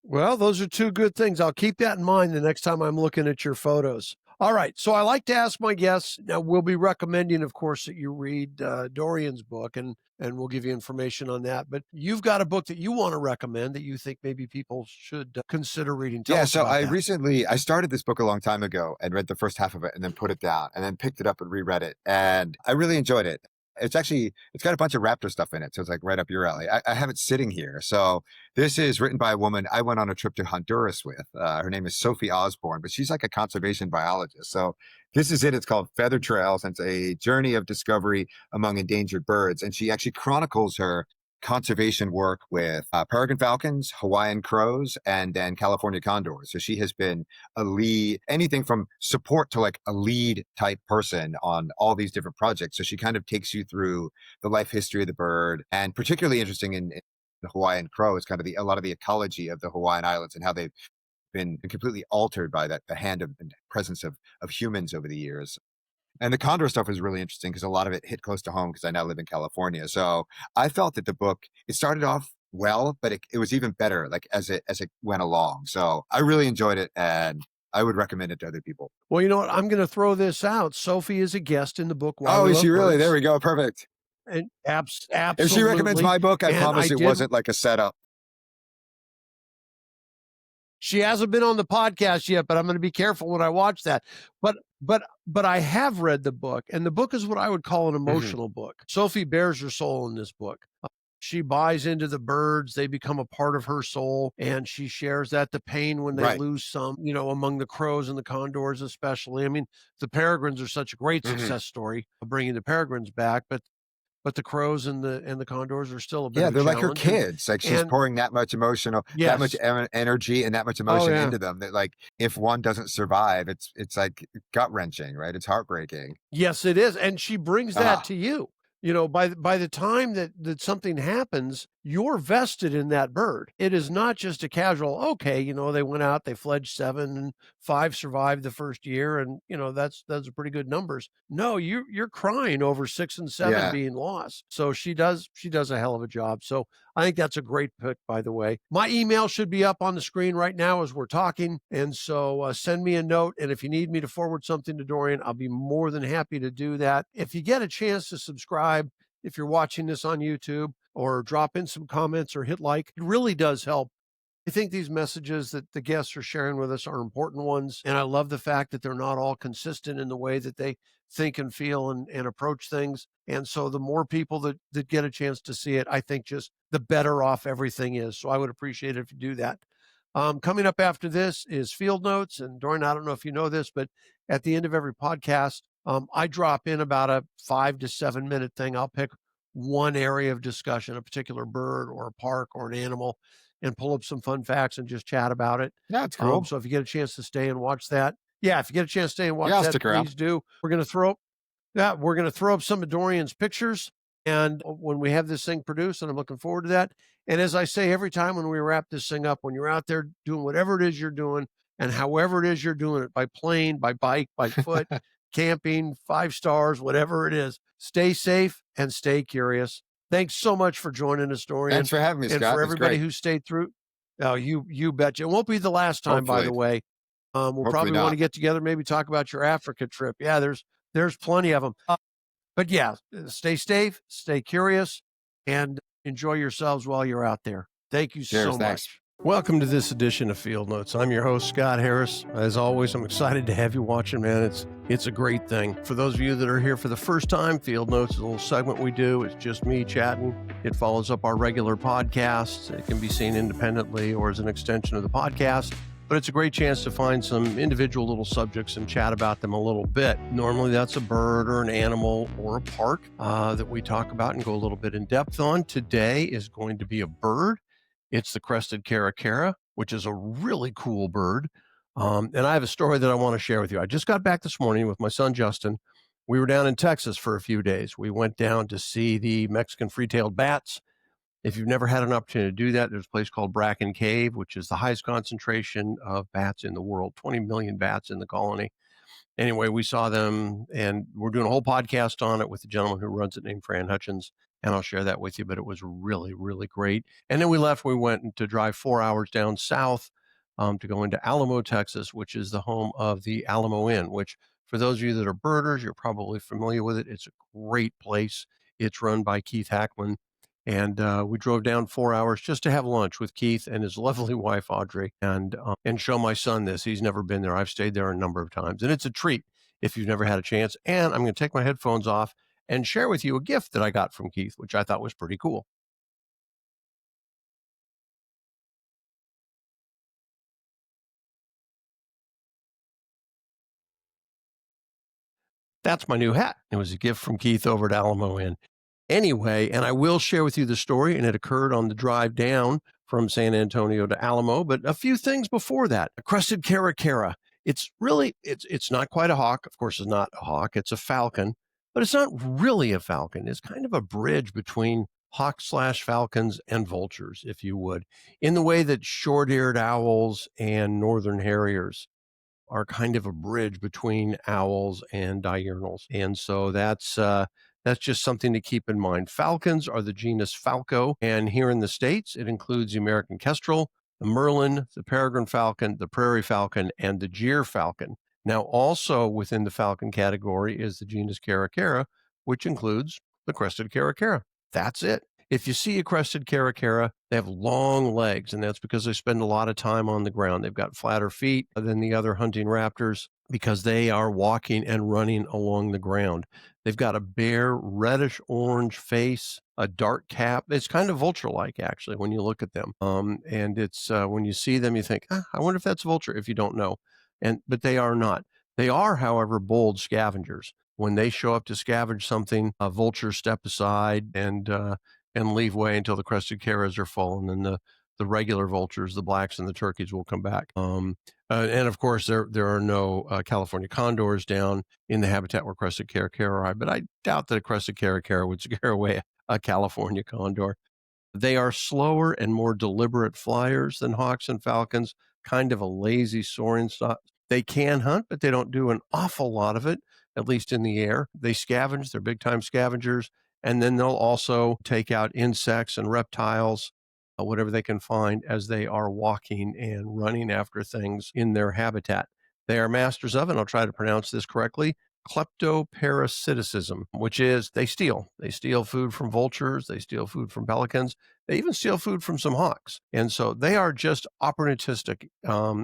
S1: Well, those are two good things. I'll keep that in mind the next time I'm looking at your photos. All right. So I like to ask my guests. Now we'll be recommending, of course, that you read Dorian's book, and we'll give you information on that. But you've got a book that you want to recommend that you think maybe people should consider reading. Tell
S2: Yeah,
S1: us
S2: so
S1: about
S2: I
S1: that.
S2: recently I started this book a long time ago and read the first half of it and then put it down and then picked it up and reread it and I really enjoyed it. It's got a bunch of raptor stuff in it. So it's like right up your alley. I have it sitting here. So this is written by a woman I went on a trip to Honduras with. Her name is Sophie Osborne, but she's like a conservation biologist. So this is it. It's called Feather Trails, and it's a journey of discovery among endangered birds. And she actually chronicles her conservation work with peregrine falcons, Hawaiian crows, and then California condors. So she has been a lead, anything from support to like a lead type person on all these different projects. So she kind of takes you through the life history of the bird, and particularly interesting in the Hawaiian crow is kind of a lot of the ecology of the Hawaiian Islands and how they've been completely altered by the hand of and presence of humans over the years. And the condor stuff is really interesting because a lot of it hit close to home because I now live in California. So I felt that the book, it started off well, but it was even better like as it went along. So I really enjoyed it, and I would recommend it to other people.
S1: Well, you know what? I'm going to throw this out. Sophie is a guest in the book.
S2: Oh, is she really? There we go. Perfect.
S1: And absolutely.
S2: If she recommends my book, I promise it wasn't like a setup.
S1: She hasn't been on the podcast yet, but I'm going to be careful when I watch that. But I have read the book, and the book is what I would call an emotional book. Sophie bears her soul in this book. She buys into the birds. They become a part of her soul, and she shares that, the pain when they lose some, among the crows and the condors especially. I mean, the peregrines are such a great success story of bringing the peregrines back, but the crows and the condors are still a bit of a
S2: they're like her
S1: challenge.
S2: kids. Like she's pouring that much that much energy and that much emotion into them that like if one doesn't survive, it's like gut wrenching, right? It's heartbreaking.
S1: Yes, it is. And she brings that to you. By the time that something happens, you're vested in that bird. It is not just a casual, okay, they went out, they fledged 7 and 5 survived the first year. And, that's pretty good numbers. No, you're crying over 6 and 7 being lost. So she does a hell of a job. So I think that's a great pick, by the way. My email should be up on the screen right now as we're talking. And so send me a note. And if you need me to forward something to Dorian, I'll be more than happy to do that. If you get a chance to subscribe, if you're watching this on YouTube, or drop in some comments or hit like, it really does help. I think these messages that the guests are sharing with us are important ones. And I love the fact that they're not all consistent in the way that they think and feel and approach things. And so the more people that get a chance to see it, I think just the better off everything is. So I would appreciate it if you do that. Coming up after this is Field Notes. And Dorian, I don't know if you know this, but at the end of every podcast, I drop in about a 5 to 7 minute thing. I'll pick one area of discussion, a particular bird or a park or an animal, and pull up some fun facts and just chat about it.
S2: That's cool.
S1: So if you get a chance to stay and watch that, if you get a chance to stay and watch that, please do. We're going to throw up some of Dorian's pictures, and when we have this thing produced, and I'm looking forward to that. And as I say every time when we wrap this thing up, when you're out there doing whatever it is you're doing, and however it is you're doing it, by plane, by bike, by foot, camping, 5 stars, whatever it is, stay safe and stay curious. Thanks so much for joining us, Dorian.
S2: Thanks for having me, Scott.
S1: And for everybody who stayed through. Oh, you betcha. It won't be the last time, by the way. We'll probably want to get together, maybe talk about your Africa trip. Yeah, there's plenty of them. But stay safe, stay curious, and enjoy yourselves while you're out there. Thank you so much. Welcome to this edition of Field Notes. I'm your host, Scott Harris. As always, I'm excited to have you watching, man. It's a great thing. For those of you that are here for the first time, Field Notes is a little segment we do. It's just me chatting. It follows up our regular podcasts. It can be seen independently or as an extension of the podcast. But it's a great chance to find some individual little subjects and chat about them a little bit. Normally that's a bird or an animal or a park that we talk about and go a little bit in depth on. Today is going to be a bird. It's the crested caracara, which is a really cool bird. And I have a story that I want to share with you. I just got back this morning with my son, Justin. We were down in Texas for a few days. We went down to see the Mexican free-tailed bats. If you've never had an opportunity to do that, there's a place called Bracken Cave, which is the highest concentration of bats in the world, 20 million bats in the colony. Anyway, we saw them, and we're doing a whole podcast on it with the gentleman who runs it named Fran Hutchins, and I'll share that with you, but it was really, really great. And then we went to drive 4 hours down south to go into Alamo, Texas, which is the home of the Alamo Inn, which for those of you that are birders, you're probably familiar with it. It's a great place. It's run by Keith Hackman. And we drove down 4 hours just to have lunch with Keith and his lovely wife, Audrey, and show my son this. He's never been there. I've stayed there a number of times, and it's a treat if you've never had a chance. And I'm going to take my headphones off and share with you a gift that I got from Keith, which I thought was pretty cool. That's my new hat. It was a gift from Keith over at Alamo Inn. Anyway, and I will share with you the story, and it occurred on the drive down from San Antonio to Alamo, but a few things before that. A crested caracara. It's not quite a hawk. Of course, it's not a hawk. It's a falcon, but it's not really a falcon. It's kind of a bridge between hawks slash falcons and vultures, if you would, in the way that short-eared owls and northern harriers are kind of a bridge between owls and diurnals. And so that's just something to keep in mind. Falcons are the genus Falco, and here in the States, it includes the American kestrel, the merlin, the peregrine falcon, the prairie falcon, and the gyr falcon. Now, also within the falcon category is the genus Caracara, which includes the crested caracara. That's it. If you see a crested caracara, they have long legs, and that's because they spend a lot of time on the ground. They've got flatter feet than the other hunting raptors because they are walking and running along the ground. They've got a bare reddish orange face, a dark cap. It's kind of vulture-like, actually, when you look at them. And it's when you see them, you think, I wonder if that's vulture, if you don't know. But they are not. They are, however, bold scavengers. When they show up to scavenge something, vultures step aside and leave way until the crested caras are full, and then the regular vultures, the blacks and the turkeys, will come back. And of course, there are no California condors down in the habitat where crested caracara are, but I doubt that a crested caracara would scare away a California condor. They are slower and more deliberate flyers than hawks and falcons, kind of a lazy soaring style. They can hunt, but they don't do an awful lot of it, at least in the air. They scavenge, they're big time scavengers, and then they'll also take out insects and reptiles, whatever they can find as they are walking and running after things in their habitat. They are masters of, and I'll try to pronounce this correctly, kleptoparasiticism, which is they steal. They steal food from vultures, they steal food from pelicans, they even steal food from some hawks. And so they are just opportunistic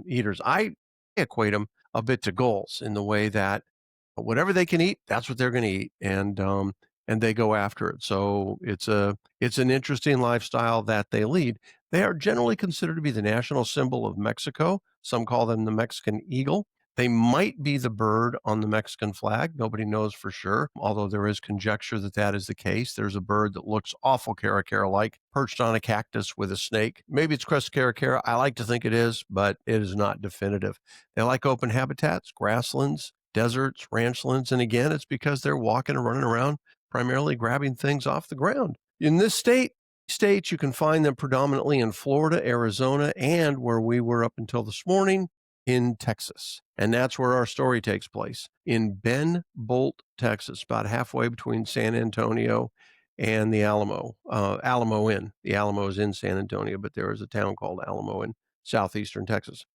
S1: eaters. I equate them a bit to gulls in the way that whatever they can eat, that's what they're going to eat, and they go after it. So it's an interesting lifestyle that they lead. They are generally considered to be the national symbol of Mexico. Some call them the Mexican eagle. They might be the bird on the Mexican flag. Nobody knows for sure, although there is conjecture that that is the case. There's a bird that looks awful caracara-like, perched on a cactus with a snake. Maybe it's crested caracara. I like to think it is, but it is not definitive. They like open habitats, grasslands, deserts, ranchlands, and again, it's because they're walking and running around, primarily grabbing things off the ground. In this states, you can find them predominantly in Florida, Arizona, and where we were up until this morning, in Texas. And that's where our story takes place, in Ben Bolt, Texas, about halfway between San Antonio and the Alamo Inn. The Alamo is in San Antonio, but there is a town called Alamo in southeastern Texas.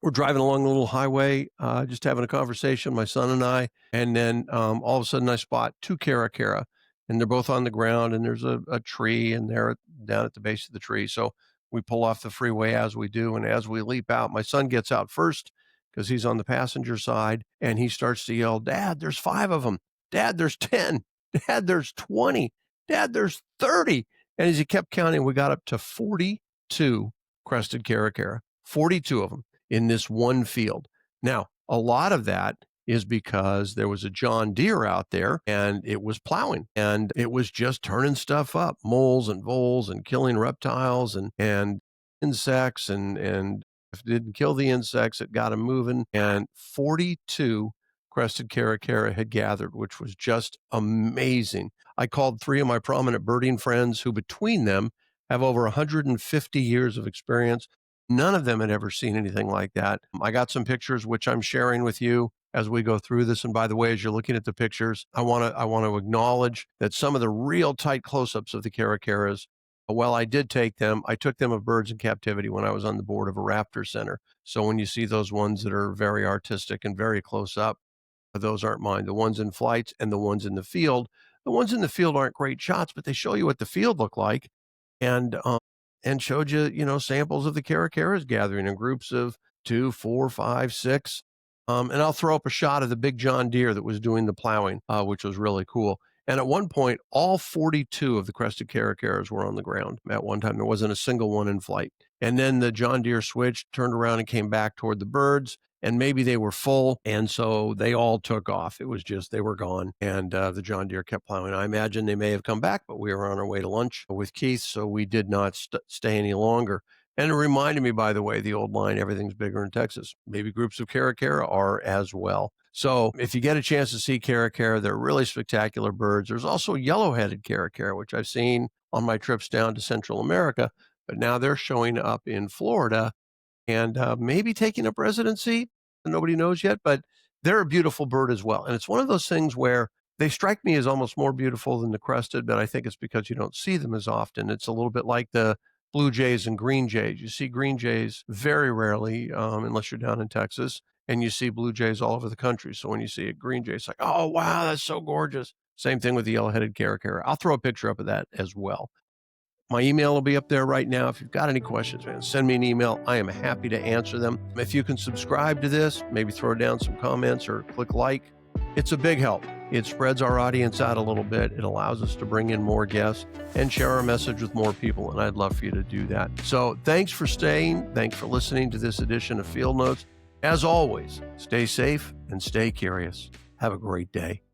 S1: We're driving along the little highway, just having a conversation, my son and I, and then all of a sudden I spot two caracara, and they're both on the ground, and there's a tree, and they're down at the base of the tree. So we pull off the freeway as we do, and as we leap out, my son gets out first because he's on the passenger side, and he starts to yell, "Dad, there's 5 of them. Dad, there's 10. Dad, there's 20. Dad, there's 30." And as he kept counting, we got up to 42 crested caracara, 42 of them in this one field. Now, a lot of that is because there was a John Deere out there and it was plowing and it was just turning stuff up, moles and voles and killing reptiles and insects. And if it didn't kill the insects, it got them moving. And 42 crested caracara had gathered, which was just amazing. I called 3 of my prominent birding friends who between them have over 150 years of experience. None of them had ever seen anything like that. I got some pictures, which I'm sharing with you as we go through this. And by the way, as you're looking at the pictures, I want to acknowledge that some of the real tight close-ups of the caracaras, well, I took them of birds in captivity when I was on the board of a raptor center. So when you see those ones that are very artistic and very close up, those aren't mine. The ones in flights and the ones in the field. The ones in the field aren't great shots, but they show you what the field looked like. And showed you, samples of the caracaras gathering in groups of 2, 4, 5, 6. And I'll throw up a shot of the big John Deere that was doing the plowing, which was really cool. And at one point, all 42 of the crested caracaras were on the ground at one time. There wasn't a single one in flight. And then the John Deere switched, turned around and came back toward the birds. And maybe they were full. And so they all took off. It was just, they were gone. And the John Deere kept plowing. I imagine they may have come back, but we were on our way to lunch with Keith. So we did not stay any longer. And it reminded me, by the way, the old line, everything's bigger in Texas. Maybe groups of caracara are as well. So if you get a chance to see caracara, they're really spectacular birds. There's also yellow-headed caracara, which I've seen on my trips down to Central America, but now they're showing up in Florida and maybe taking up residency. Nobody knows yet, but they're a beautiful bird as well. And it's one of those things where they strike me as almost more beautiful than the crested, but I think it's because you don't see them as often. It's a little bit like the blue jays and green jays. You see green jays very rarely, unless you're down in Texas, and you see blue jays all over the country. So when you see a green jay, it's like, oh, wow, that's so gorgeous. Same thing with the yellow-headed caracara. I'll throw a picture up of that as well. My email will be up there right now. If you've got any questions, man, send me an email. I am happy to answer them. If you can subscribe to this, maybe throw down some comments or click like, it's a big help. It spreads our audience out a little bit. It allows us to bring in more guests and share our message with more people. And I'd love for you to do that. So thanks for staying. Thanks for listening to this edition of Field Notes. As always, stay safe and stay curious. Have a great day.